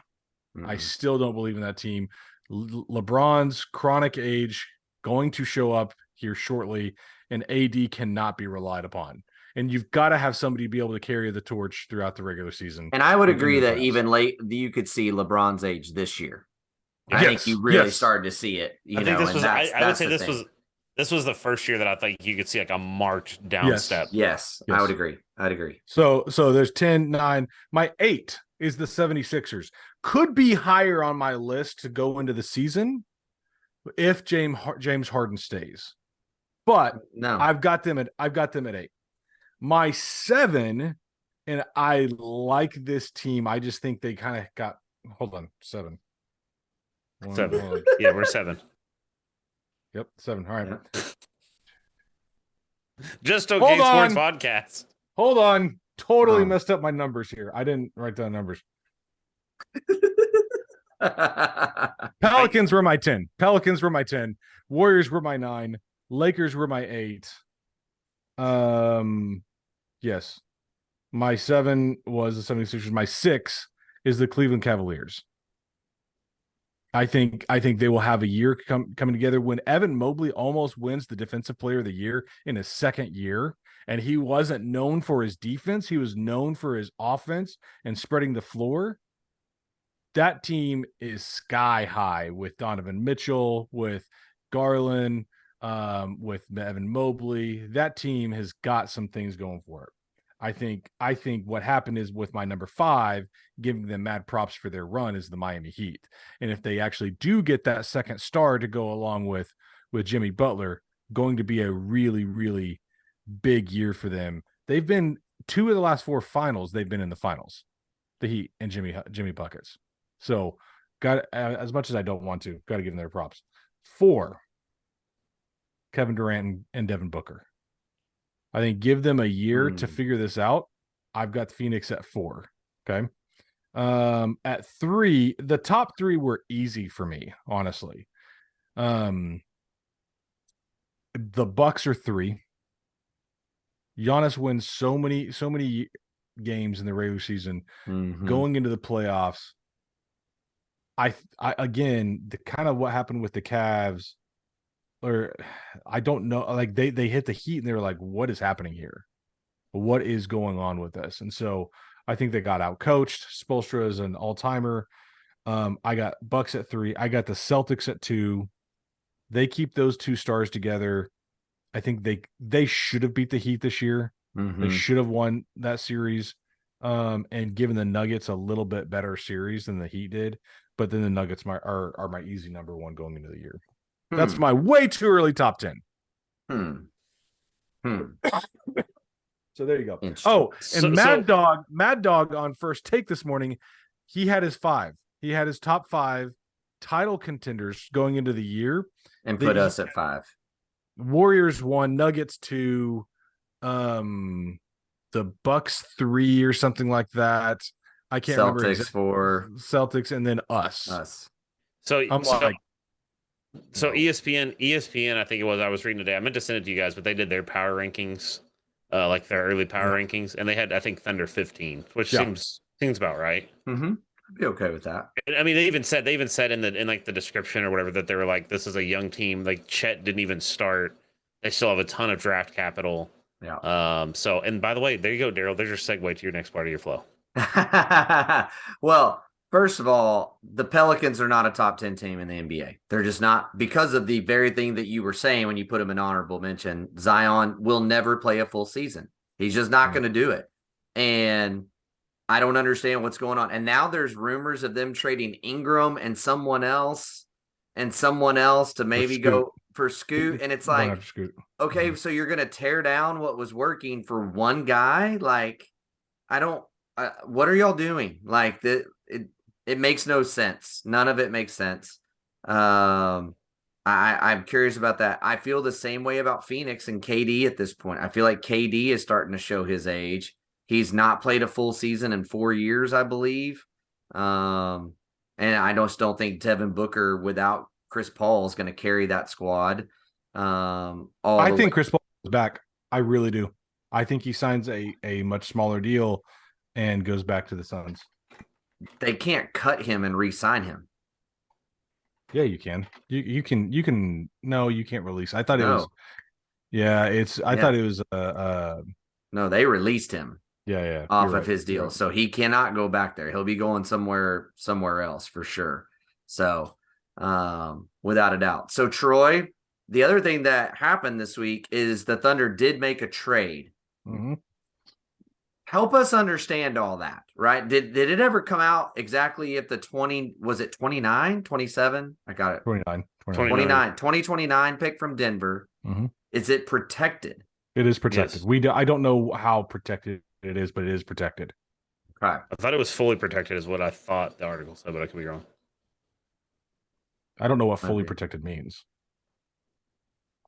I still don't believe in that team. LeBron's chronic age going to show up here shortly, and AD cannot be relied upon. And you've got to have somebody be able to carry the torch throughout the regular season. And I would agree that even late, you could see LeBron's age this year. Yes. I think you really started to see it. I think this was. I would say this was the first year that I think you could see like a marked down step. Yes, I would agree. I'd agree. So there's 10, 9. My 8 is the 76ers. Could be higher on my list to go into the season if James Harden stays. But no, I've got them at 8. My 7, and I like this team. I just think they kind of got 7. 7. Yeah, we're 7. Yep, 7. All right. Yeah. Just okay sports podcast. Hold on. Totally messed up my numbers here. I didn't write down numbers. Pelicans were my 10. Warriors were my 9. Lakers were my 8. Yes. My 7 was the 76ers. My 6 is the Cleveland Cavaliers. I think they will have a year coming together when Evan Mobley almost wins the Defensive Player of the Year in his second year. And he wasn't known for his defense. He was known for his offense and spreading the floor. That team is sky high with Donovan Mitchell, with Garland, with Evan Mobley. That team has got some things going for it. I think what happened is with my number 5, giving them mad props for their run is the Miami Heat. And if they actually do get that second star to go along with Jimmy Butler, going to be a really, really big year for them. They've been 2 of the last 4 finals. They've been in the finals, the Heat and Jimmy Buckets. So got as much as I don't want to, got to give them their props. 4, Kevin Durant and Devin Booker. I think give them a year to figure this out. I've got Phoenix at 4. Okay. At 3, the top 3 were easy for me, honestly. The Bucks are 3. Giannis wins so many games in the regular season. Going into the playoffs, I again, the kind of what happened with the Cavs, or I don't know, like they hit the Heat and they were like, what is happening here? What is going on with this? And so I think they got out coached. Spoelstra is an all timer. I got Bucks at 3. I got the Celtics at 2. They keep those 2 stars together. I think they should have beat the Heat this year. They should have won that series, and given the Nuggets a little bit better series than the Heat did. But then the Nuggets are my easy number 1 going into the year. That's my way too early top 10. So there you go. Oh, and Mad Dog on First Take this morning, he had his 5. He had his top 5 title contenders going into the year, and put us at 5. Warriors 1, Nuggets 2, the Bucks 3 or something like that. I can't remember. Celtics 4. Celtics, and then us. So Yeah. ESPN, I think it was. I was reading today. I meant to send it to you guys, but they did their power rankings, like their early power rankings, and they had, I think, Thunder 15, which seems about right. I'd be okay with that. I mean, they even said in like the description or whatever that they were like, this is a young team. Like Chet didn't even start. They still have a ton of draft capital. Yeah. So, and by the way, there you go, Daryl. There's your segue to your next part of your flow. Well, first of all, the Pelicans are not a top 10 team in the NBA. They're just not, because of the very thing that you were saying when you put them in honorable mention. Zion will never play a full season. He's just not going to do it. And I don't understand what's going on. And now there's rumors of them trading Ingram and someone else to maybe go for Scoot. And it's like, okay, so you're going to tear down what was working for one guy? Like, what are y'all doing? Like, it makes no sense. None of it makes sense. I'm curious about that. I feel the same way about Phoenix and KD at this point. I feel like KD is starting to show his age. He's not played a full season in 4 years, I believe. And I just don't think Devin Booker without Chris Paul is going to carry that squad. I think Chris Paul is back. I really do. I think he signs a much smaller deal and goes back to the Suns. They can't cut him and re-sign him. Yeah, you can. You can. No, you can't release. I thought it was. Yeah, I thought it was. No, they released him. Yeah. Off of his deal, so he cannot go back there. He'll be going somewhere else for sure. So, without a doubt. So, Troy, the other thing that happened this week is the Thunder did make a trade. Help us understand all that, right? Did it ever come out exactly if the 29, 27? I got it. 2029 pick from Denver. Is it protected? It is protected. Yes. I don't know how protected it is, but it is protected. Okay. I thought it was fully protected is what I thought the article said, but I could be wrong. I don't know what fully protected means.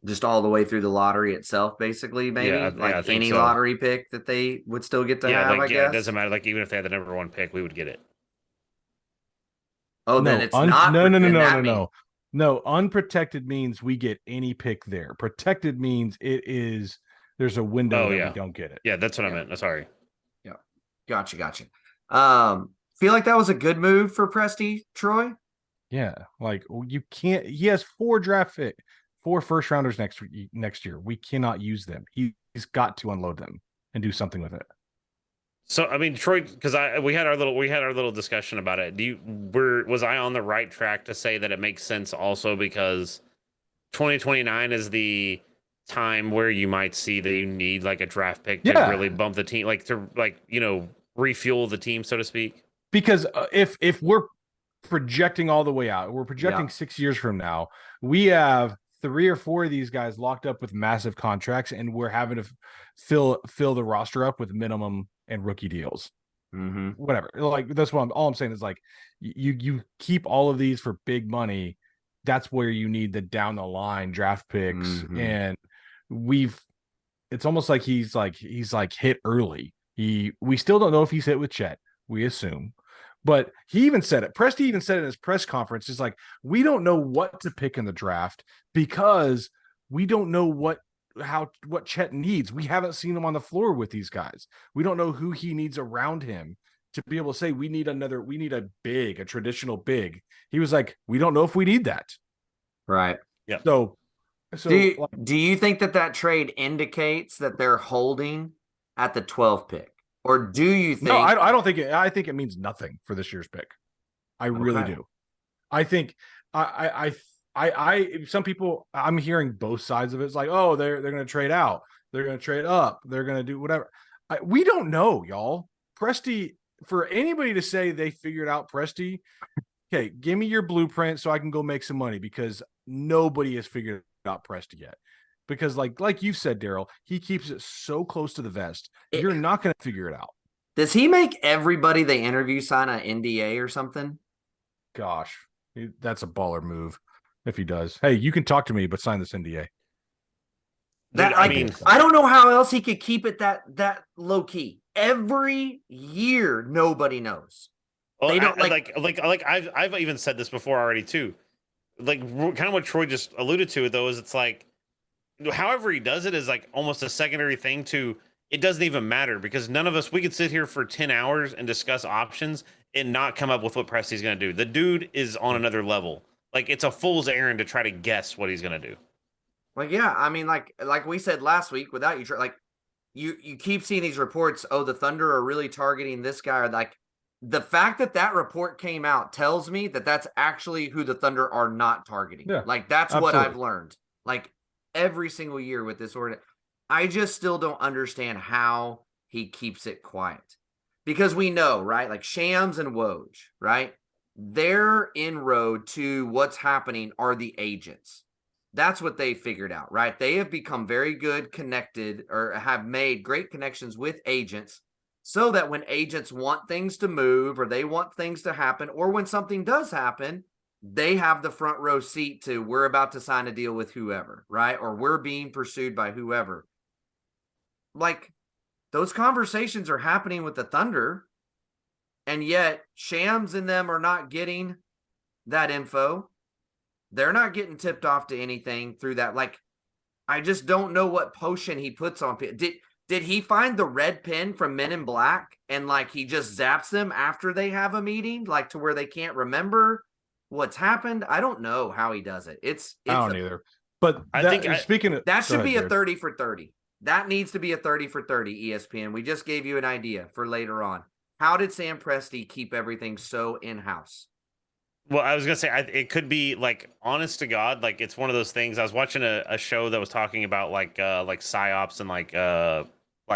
Just all the way through the lottery itself, basically, maybe? I think any so. lottery pick that they would still get to have, I guess? It doesn't matter. Like, even if they had the number 1 pick, we would get it. Oh, then it's not. No, unprotected means we get any pick there. Protected means there's a window that we don't get it. Yeah, that's what I meant. Sorry. Yeah. Gotcha. Feel like that was a good move for Presti, Troy? Yeah. Like, you can't, he has 4 first rounders next year. We cannot use them. He's got to unload them and do something with it. So, I mean, Troy, because we had our little discussion about it. Was I on the right track to say that it makes sense also because 2029 is the time where you might see that you need like a draft pick to really bump the team, refuel the team, so to speak? Because if we're projecting all the way out, we're projecting 6 years from now, we have 3 or 4 of these guys locked up with massive contracts, and we're having to fill the roster up with minimum and rookie deals. Whatever. Like, that's what all I'm saying is, like, you keep all of these for big money. That's where you need the down the line draft picks. And it's almost like he's hit early. We still don't know if he's hit with Chet. We assume. But he even said it. Presti even said it in his press conference. It's like, we don't know what to pick in the draft because we don't know what Chet needs. We haven't seen him on the floor with these guys. We don't know who he needs around him to be able to say we need a traditional big. He was like, we don't know if we need that. Right. Yeah. So do you think that trade indicates that they're holding at the 12th pick? Or do you think? No, I don't think it. I think it means nothing for this year's pick. I really Okay. do. I think some people, I'm hearing both sides of it. It's like, oh, they're going to trade out, they're going to trade up, they're going to do whatever. We don't know, y'all. Presti, for anybody to say they figured out Presti, okay, give me your blueprint so I can go make some money, because nobody has figured out Presti yet. Because like you said, Daryl, he keeps it so close to the vest. You're not going to figure it out. Does he make everybody they interview sign an NDA or something? Gosh, that's a baller move if he does. Hey, you can talk to me, but sign this NDA. That Dude, I mean, I don't know how else he could keep it that low key. Every year, nobody knows. well, They don't like I've even said this before already too. Like kind of what Troy just alluded to, though, is it's like however he does it is like almost a secondary thing to it doesn't even matter because none of us we could sit here for 10 hours and discuss options and not come up with what Presti's going to do. The dude is on another level. Like it's a fool's errand to try to guess what he's going to do. Like, yeah, I mean, like we said last week, without you, like you keep seeing these reports. Oh, the Thunder are really targeting this guy. Or like the fact that report came out tells me that that's actually who the Thunder are not targeting. Yeah, like that's absolutely. what I've learned. Like every single year with this order, I just still don't understand how he keeps it quiet because we know, right? Like Shams and Woj, right? Their inroad to what's happening are the agents. That's what they figured out, right? They have become very good connected or have made great connections with agents so that when agents want things to move or they want things to happen or when something does happen, they have the front row seat to we're about to sign a deal with whoever, right? Or we're being pursued by whoever. Like those conversations are happening with the Thunder, and yet Shams and them are not getting that info. They're not getting tipped off to anything through that. Like, I just don't know what potion he puts on. Did he find the red pen from Men in Black and like he just zaps them after they have a meeting, like to where they can't remember what's happened? I don't know how he does it. I don't either. But speaking of that should be ahead, a 30 for 30. That needs to be a 30 for 30, ESPN. We just gave you an idea for later on. How did Sam Presti keep everything so in-house? Well, I was gonna say it could be like honest to God, like it's one of those things. I was watching a show that was talking about like psyops and like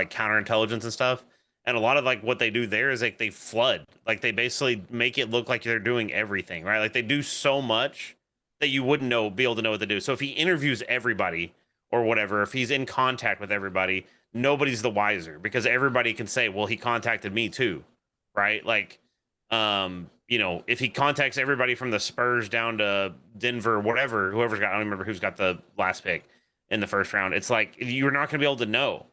counterintelligence and stuff. And a lot of like what they do there is like they flood, like they basically make it look like they're doing everything, right? Like they do so much that you wouldn't be able to know what to do. So if he interviews everybody or whatever, if he's in contact with everybody, nobody's the wiser because everybody can say, well, he contacted me too, right? Like, you know, if he contacts everybody from the Spurs down to Denver, whatever, whoever's got, I don't remember who's got the last pick in the first round. It's like, you're not going to be able to know,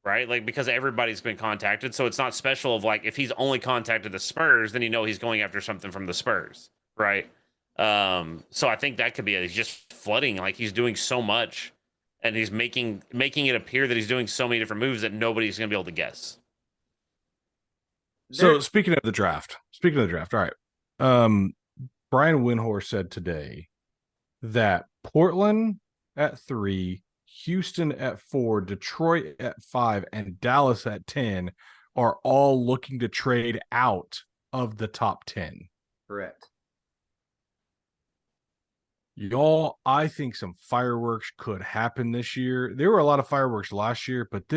right? Like, because everybody's been contacted. So it's not special of like, if he's only contacted the Spurs, then you know he's going after something from the Spurs, right? So I think that could be he's just flooding. Like he's doing so much and he's making it appear that he's doing so many different moves that nobody's going to be able to guess. So speaking of the draft, all right. Brian Windhorst said today that Portland at 3, Houston at 4, Detroit at 5, and Dallas at 10 are all looking to trade out of the top 10. Correct. Y'all, I think some fireworks could happen this year. There were a lot of fireworks last year, but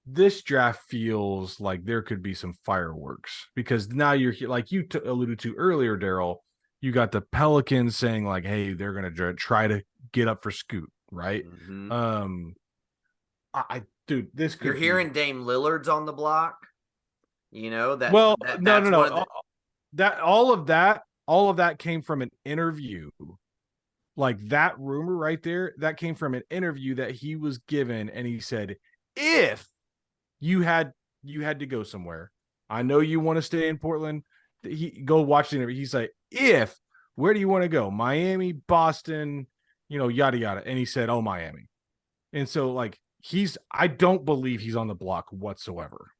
this draft feels like there could be some fireworks because now you're like you alluded to earlier, Daryl. You got the Pelicans saying like, "Hey, they're gonna try to get up for Scoot," right? Mm-hmm. Dude, this could you're hearing Dame Lillard's on the block. You know that. Well, that, no. That all of that came from an interview. Like that rumor right there, that came from an interview that he was given, and he said, "If you had to go somewhere. I know you want to stay in Portland. Go watch the interview." He's like, where do you want to go? Miami, Boston, yada, yada. And he said, oh, Miami. And so like, I don't believe he's on the block whatsoever.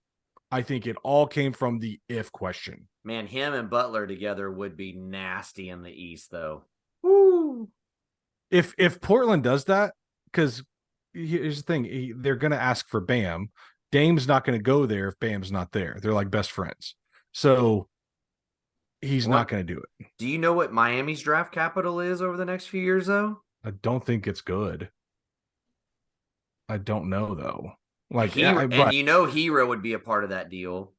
I think it all came from the if question. Man, him and Butler together would be nasty in the East though. Woo. If Portland does that, because here's the thing, they're going to ask for Bam. Dame's not going to go there if Bam's not there. They're like best friends. So he's not going to do it. Do you know what Miami's draft capital is over the next few years, though? I don't think it's good. I don't know though. Like, Hero would be a part of that deal.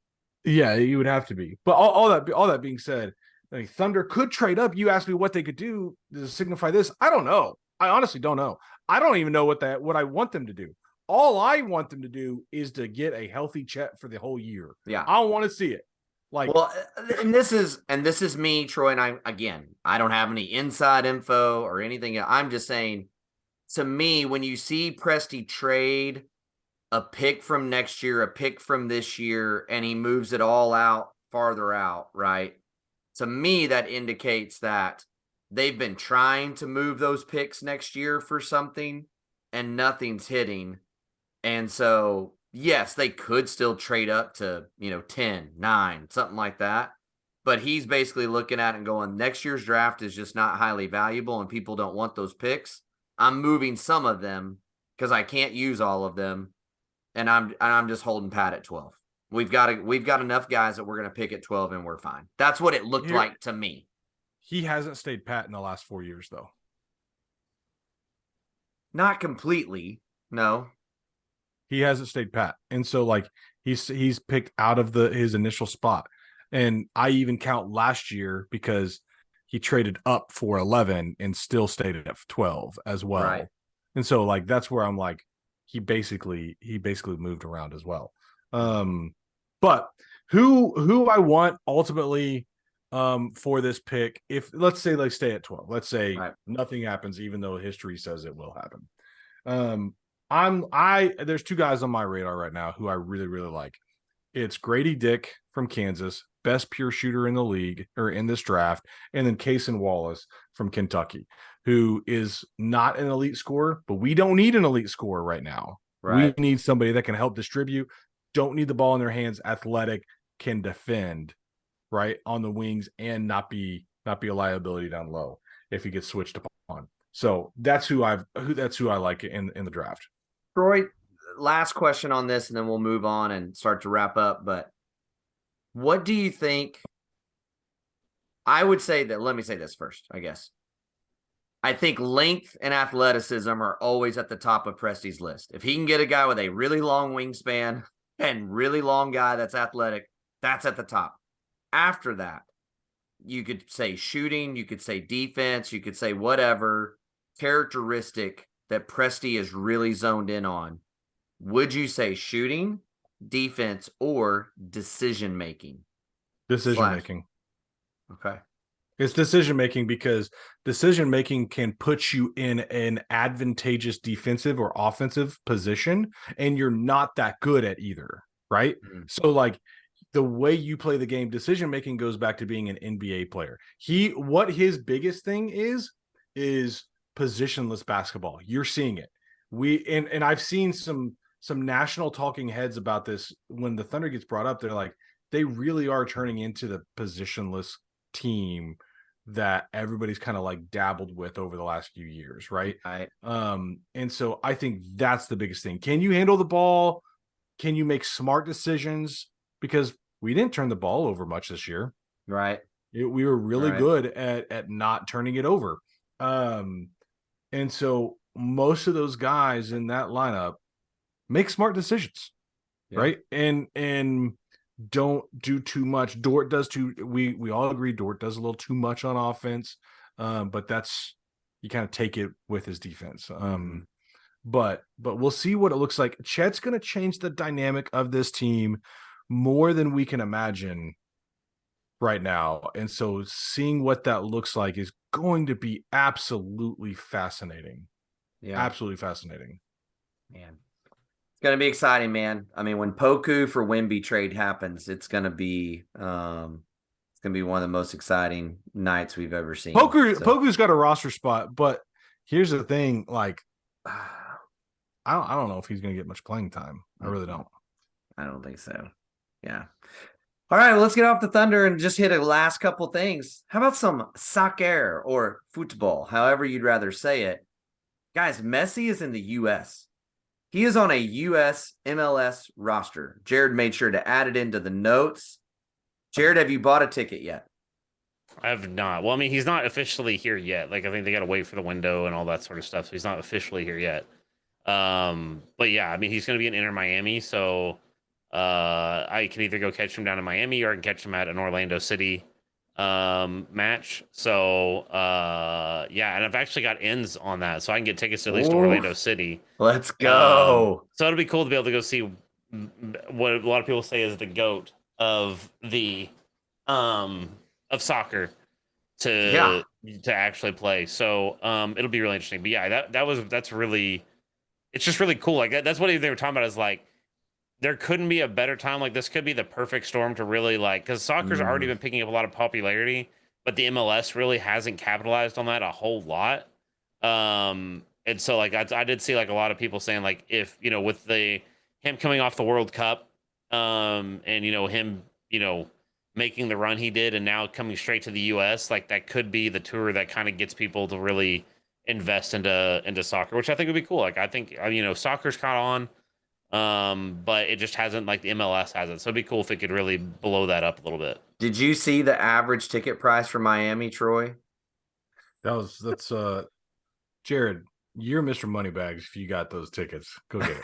Yeah, you would have to be. But all that being said, like, Thunder could trade up. You asked me what they could do to signify this. I don't know. I honestly don't know. I don't even know what I want them to do. All I want them to do is to get a healthy Chet for the whole year. Yeah, I don't want to see it. Like, well, and this is me, Troy, and I don't have any inside info or anything. I'm just saying, to me, when you see Presti trade a pick from next year, a pick from this year, and he moves it all out farther out, right? To me, that indicates that they've been trying to move those picks next year for something and nothing's hitting. And so, yes, they could still trade up to, 10, 9, something like that. But he's basically looking at it and going, next year's draft is just not highly valuable and people don't want those picks. I'm moving some of them because I can't use all of them. And I'm just holding pat at 12. We've got enough guys that we're going to pick at 12 and we're fine. That's what it looked like to me. He hasn't stayed pat in the last 4 years, though. Not completely. No. He hasn't stayed pat. And so, like, he's picked out of his initial spot. And I even count last year because he traded up for 11 and still stayed at 12 as well. Right. And so, like, that's where I'm like, he basically moved around as well. But who I want ultimately for this pick, if let's say they stay at 12, let's say nothing happens, even though history says it will happen. There's 2 guys on my radar right now who I really, really like. It's Grady Dick from Kansas, best pure shooter in the league or in this draft, and then Cason Wallace from Kentucky, who is not an elite scorer, but we don't need an elite scorer right now. Right. We need somebody that can help distribute, don't need the ball in their hands, athletic, can defend, right, on the wings, and not be a liability down low if he gets switched upon. So that's who I like in the draft. Troy, last question on this, and then we'll move on and start to wrap up. But what do you think? I would say that, let me say this first, I guess. I think length and athleticism are always at the top of Presti's list. If he can get a guy with a really long wingspan and really long guy that's athletic, that's at the top. After that, you could say shooting, you could say defense, you could say whatever characteristic that Presti is really zoned in on. Would you say shooting, defense, or decision-making? Decision-making. Okay. It's decision-making because decision-making can put you in an advantageous defensive or offensive position, and you're not that good at either, right? Mm-hmm. So, like, the way you play the game, decision-making goes back to being an NBA player. What his biggest thing is positionless basketball. You're seeing it. And I've seen some national talking heads about this. When the Thunder gets brought up, they're like, they really are turning into the positionless team that everybody's kind of like dabbled with over the last few years, right? And so I think that's the biggest thing. Can you handle the ball? Can you make smart decisions? Because we didn't turn the ball over much this year. Right. We were really good at not turning it over. And so most of those guys in that lineup make smart decisions, right? And don't do too much. Dort does we all agree Dort does a little too much on offense, but that's, you kind of take it with his defense. But we'll see what it looks like. Chet's going to change the dynamic of this team more than we can imagine right now. And so seeing what that looks like is going to be absolutely fascinating. Yeah. Absolutely fascinating. Man. It's going to be exciting, man. I mean, when Poku for Wemby trade happens, it's going to be one of the most exciting nights we've ever seen. Poku's got a roster spot, but here's the thing, like, I don't know if he's going to get much playing time. I really don't. I don't think so. Yeah. All right, well, let's get off the Thunder and just hit a last couple things. How about some soccer or football, however you'd rather say it? Guys, Messi is in the U.S. He is on a U.S. MLS roster. Jared made sure to add it into the notes. Jared, have you bought a ticket yet? I have not. Well, I mean, he's not officially here yet. Like, I think they got to wait for the window and all that sort of stuff. So he's not officially here yet. But yeah, I mean, he's going to be in Inter Miami. So I can either go catch him down in Miami or I can catch him at an Orlando City match. So yeah, and I've actually got ends on that. So I can get tickets to at least to Orlando City. Let's go. So it'll be cool to be able to go see what a lot of people say is the GOAT of the of soccer to actually play. So it'll be really interesting. But yeah, that's really, it's just really cool. Like that's what they were talking about, is like there couldn't be a better time. Like this could be the perfect storm to really, like, because soccer's already been picking up a lot of popularity, but the MLS really hasn't capitalized on that a whole lot. And so like I did see like a lot of people saying like, if with him coming off the World Cup, and him making the run he did and now coming straight to the US, like that could be the tour that kind of gets people to really invest into soccer, which I think would be cool. Like I think soccer's caught on, but it just hasn't, like the MLS hasn't. So it'd be cool if it could really blow that up a little bit. Did you see the average ticket price for Miami, Troy? That's Jared, you're Mr. Moneybags if you got those tickets. Go get it.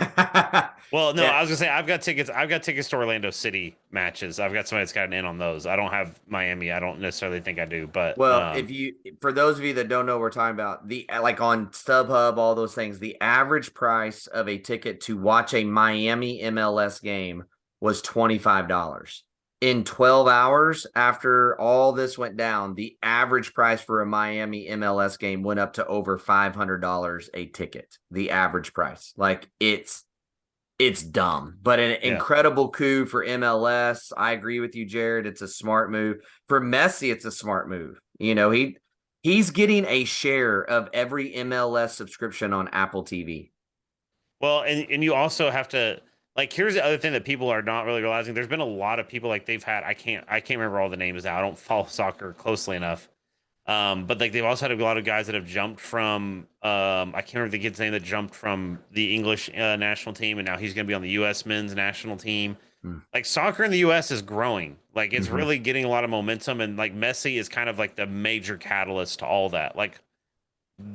Well, no, I was gonna say I've got tickets to Orlando City matches. I've got somebody that's got an in on those. I don't have Miami. I don't necessarily think I do, but well, for those of you that don't know what we're talking about, like on StubHub, all those things, the average price of a ticket to watch a Miami MLS game was $25. In 12 hours after all this went down, the average price for a Miami MLS game went up to over $500 a ticket. The average price. Like it's dumb, but an incredible coup for MLS. I agree with you, Jared. It's a smart move. For Messi, it's a smart move. He's getting a share of every MLS subscription on Apple TV. Well, and you also have to, like, here's the other thing that people are not really realizing. There's been a lot of people, like, they've had, I can't remember all the names now. I don't follow soccer closely enough. But like they've also had a lot of guys that have jumped from I can't remember the kid's name that jumped from the English national team, and now he's going to be on the U.S. men's national team. Like soccer in the U.S. is growing. Like it's really getting a lot of momentum, and like Messi is kind of like the major catalyst to all that. Like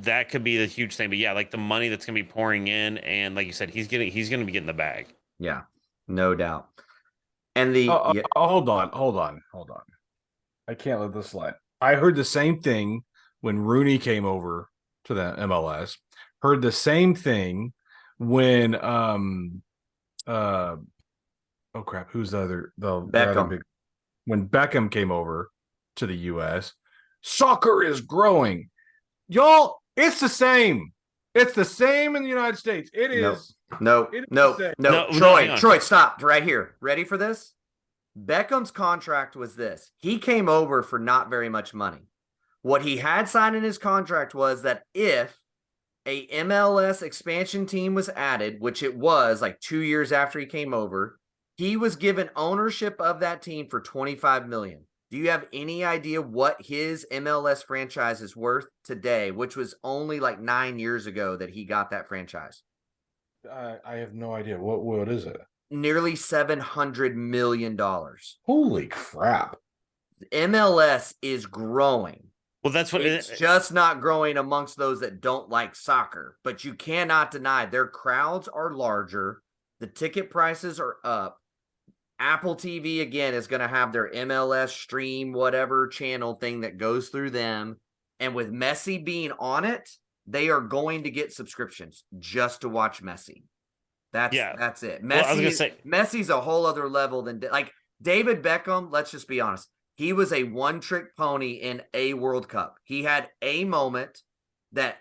that could be the huge thing. But yeah, like the money that's going to be pouring in, and like you said, he's going to be getting the bag. Yeah, no doubt. And hold on. I can't let this slide. I heard the same thing when Rooney came over to the MLS. Heard the same thing when oh crap, who's the other Beckham. When Beckham came over to the US. Soccer is growing. Y'all, it's the same. It's the same in the United States. It is. No. Troy, stop right here. Ready for this? Beckham's contract was this. He came over for not very much money. What he had signed in his contract was that if a MLS expansion team was added, which it was like 2 years after he came over, he was given ownership of that team for $25 million. Do you have any idea what his MLS franchise is worth today, which was only like 9 years ago that he got that franchise? I have no idea. What is it? Nearly $700 million. Holy crap. MLS is growing. Well, that's what it's just not growing amongst those that don't like soccer, but you cannot deny their crowds are larger. The ticket prices are up. Apple TV again is going to have their MLS stream, whatever channel thing that goes through them. And with Messi being on it, they are going to get subscriptions just to watch Messi. That's it. Messi's a whole other level than like David Beckham. Let's just be honest. He was a one-trick pony in a World Cup. He had a moment that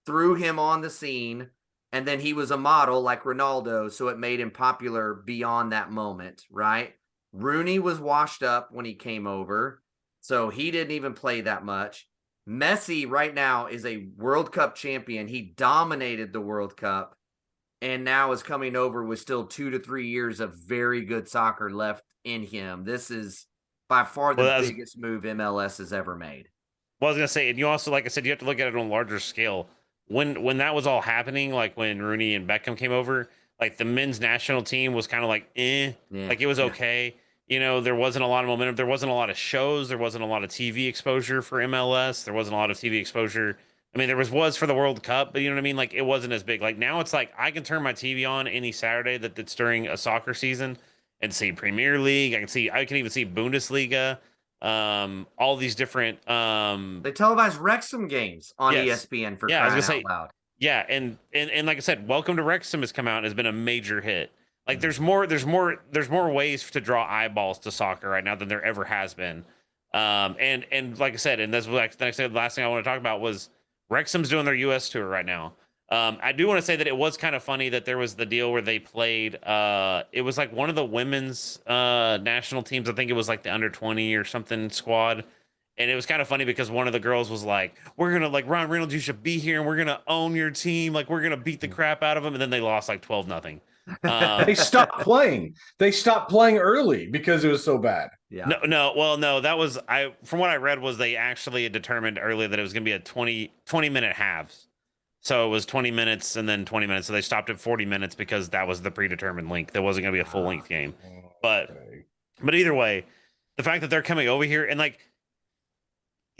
threw him on the scene, and then he was a model like Ronaldo, so it made him popular beyond that moment, right? Rooney was washed up when he came over, so he didn't even play that much. Messi right now is a World Cup champion. He dominated the World Cup. And now is coming over with still 2 to 3 years of very good soccer left in him. This is by far the biggest move MLS has ever made. Well, I was going to say, and you also, like I said, you have to look at it on a larger scale. when that was all happening, like when Rooney and Beckham came over, like the men's national team was kind of like, like it was okay. You know, there wasn't a lot of momentum. There wasn't a lot of shows. There wasn't a lot of TV exposure for MLS. There wasn't a lot of TV exposure. I mean, there was for the World Cup, but you know what I mean? Like it wasn't as big. Like now it's like I can turn my TV on any Saturday that's during a soccer season and see Premier League. I can even see Bundesliga, all these different They televise Wrexham games on yes. ESPN for Yeah, I was crying gonna out say, loud. yeah, and like I said, Welcome to Wrexham has come out and has been a major hit. Like there's more ways to draw eyeballs to soccer right now than there ever has been. And like I said, and that's what I said, the last thing I want to talk about was Wrexham's doing their US tour right now. I do want to say that it was kind of funny that there was the deal where they played it was like one of the women's national teams. I think it was like the under 20 or something squad. And it was kind of funny because one of the girls was like, "We're gonna like Ron Reynolds, you should be here, and we're gonna own your team. Like we're gonna beat the crap out of them." And then they lost like 12-0. They stopped playing. They stopped playing early because it was so bad. Yeah. No. That was I. From what I read, was they actually determined earlier that it was gonna be a 20-minute halves. So it was 20 minutes and then 20 minutes. So they stopped at 40 minutes because that was the predetermined length. There wasn't gonna be a full length game. But either way, the fact that they're coming over here and like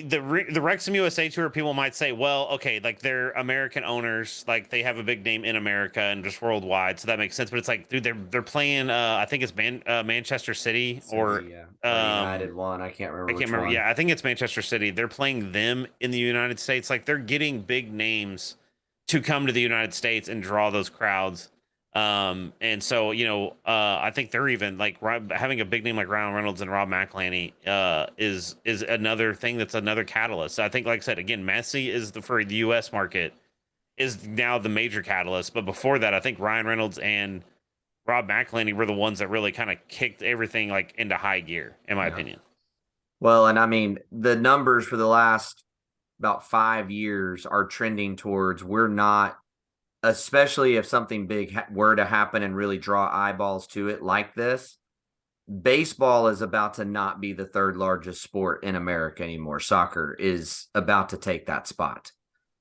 the Wrexham USA tour, people might say, well, okay, like they're American owners, like they have a big name in America and just worldwide, so that makes sense. But it's like, dude, they're playing. I think it's Manchester City or United one. I can't remember. One. Yeah, I think it's Manchester City. They're playing them in the United States. Like they're getting big names to come to the United States and draw those crowds. And so, you know, I think they're even like having a big name like Ryan Reynolds and Rob McElhenney is another thing that's another catalyst. So I think, like I said, again, Messi is for the U.S. market is now the major catalyst. But before that, I think Ryan Reynolds and Rob McElhenney were the ones that really kind of kicked everything like into high gear, in my opinion. Well, and I mean, the numbers for the last about 5 years are trending towards we're not. Especially if something big were to happen and really draw eyeballs to it like this, baseball is about to not be the third largest sport in America anymore. Soccer is about to take that spot.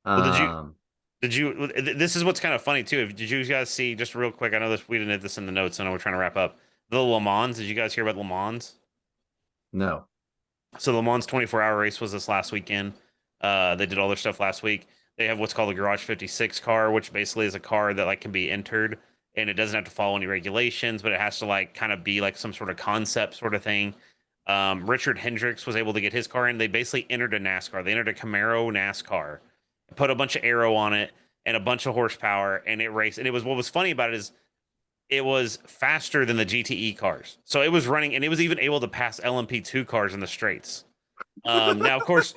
Well, this is what's kind of funny too. Did you guys see, just real quick, I know this, we didn't hit this in the notes. I know we're trying to wrap up. The Le Mans, did you guys hear about Le Mans? No. So the Le Mans 24-hour race was this last weekend. They did all their stuff last week. They have what's called a Garage 56 car, which basically is a car that like can be entered and it doesn't have to follow any regulations, but it has to like kind of be like some sort of concept sort of thing. Richard Hendricks was able to get his car in. They basically entered a NASCAR. They entered a Camaro NASCAR, put a bunch of aero on it and a bunch of horsepower, and it raced. And it was, what was funny about it is it was faster than the GTE cars. So it was running, and it was even able to pass LMP2 cars in the straights. Now, of course,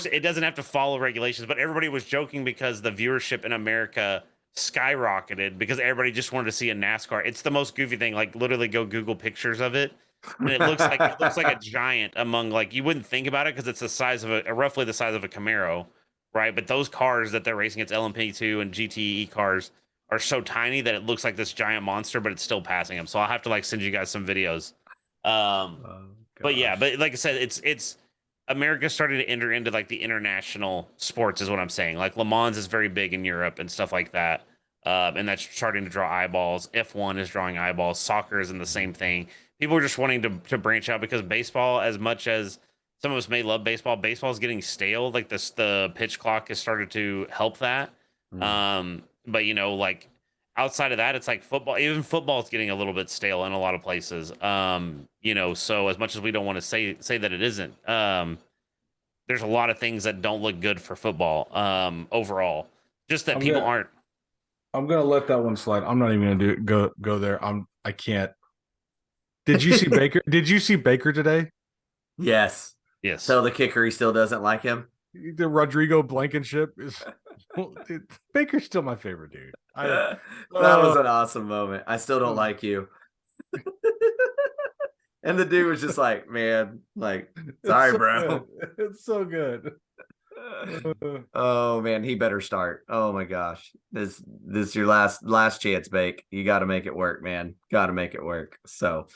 it doesn't have to follow regulations, but everybody was joking because the viewership in America skyrocketed because everybody just wanted to see a NASCAR. It's the most goofy thing. Like literally, go Google pictures of it, and it looks like a giant among like you wouldn't think about it because it's the size of roughly the size of a Camaro, right? But those cars that they're racing, it's LMP2 and GTE cars, are so tiny that it looks like this giant monster, but it's still passing them. So I'll have to like send you guys some videos. But yeah, but like I said, it's America's starting to enter into like the international sports is what I'm saying. Like Le Mans is very big in Europe and stuff like that. And that's starting to draw eyeballs. F1 is drawing eyeballs. Soccer is in the same thing. People are just wanting to branch out because baseball, as much as some of us may love baseball, baseball is getting stale. Like the pitch clock has started to help that. But you know, like outside of that, it's like football. Even football is getting a little bit stale in a lot of places. You know, so as much as we don't want to say that it isn't, there's a lot of things that don't look good for football overall. Just that people aren't. I'm gonna let that one slide. I'm not even gonna go there. I can't. Did you see Baker? Did you see Baker today? Yes. So the kicker, he still doesn't like him. The Rodrigo Blankenship is Baker's still my favorite dude. That was an awesome moment. I still don't like you. And the dude was just like, man, like, sorry, bro. It's so good. Oh man, he better start. Oh my gosh. This is your last chance, Bake. You got to make it work, man. Got to make it work. So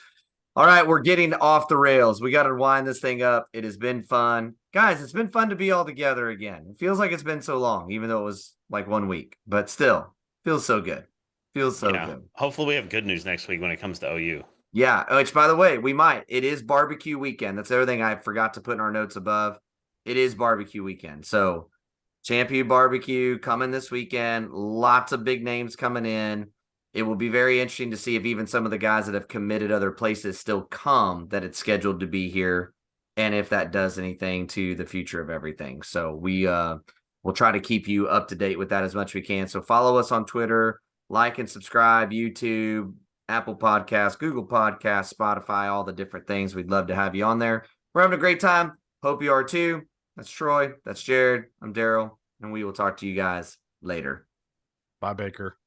All right, we're getting off the rails. We got to wind this thing up. It has been fun. Guys, it's been fun to be all together again. It feels like it's been so long, even though it was like 1 week, but still feels so good. Feels so good. Hopefully we have good news next week when it comes to OU. Yeah, which by the way, we might. It is barbecue weekend. That's everything I forgot to put in our notes above. It is barbecue weekend. So Champion Barbecue coming this weekend. Lots of big names coming in. It will be very interesting to see if even some of the guys that have committed other places still come that it's scheduled to be here, and if that does anything to the future of everything. So we'll try to keep you up to date with that as much as we can. So follow us on Twitter, like and subscribe, YouTube, Apple Podcasts, Google Podcasts, Spotify, all the different things. We'd love to have you on there. We're having a great time. Hope you are too. That's Troy. That's Jared. I'm Daryl. And we will talk to you guys later. Bye, Baker.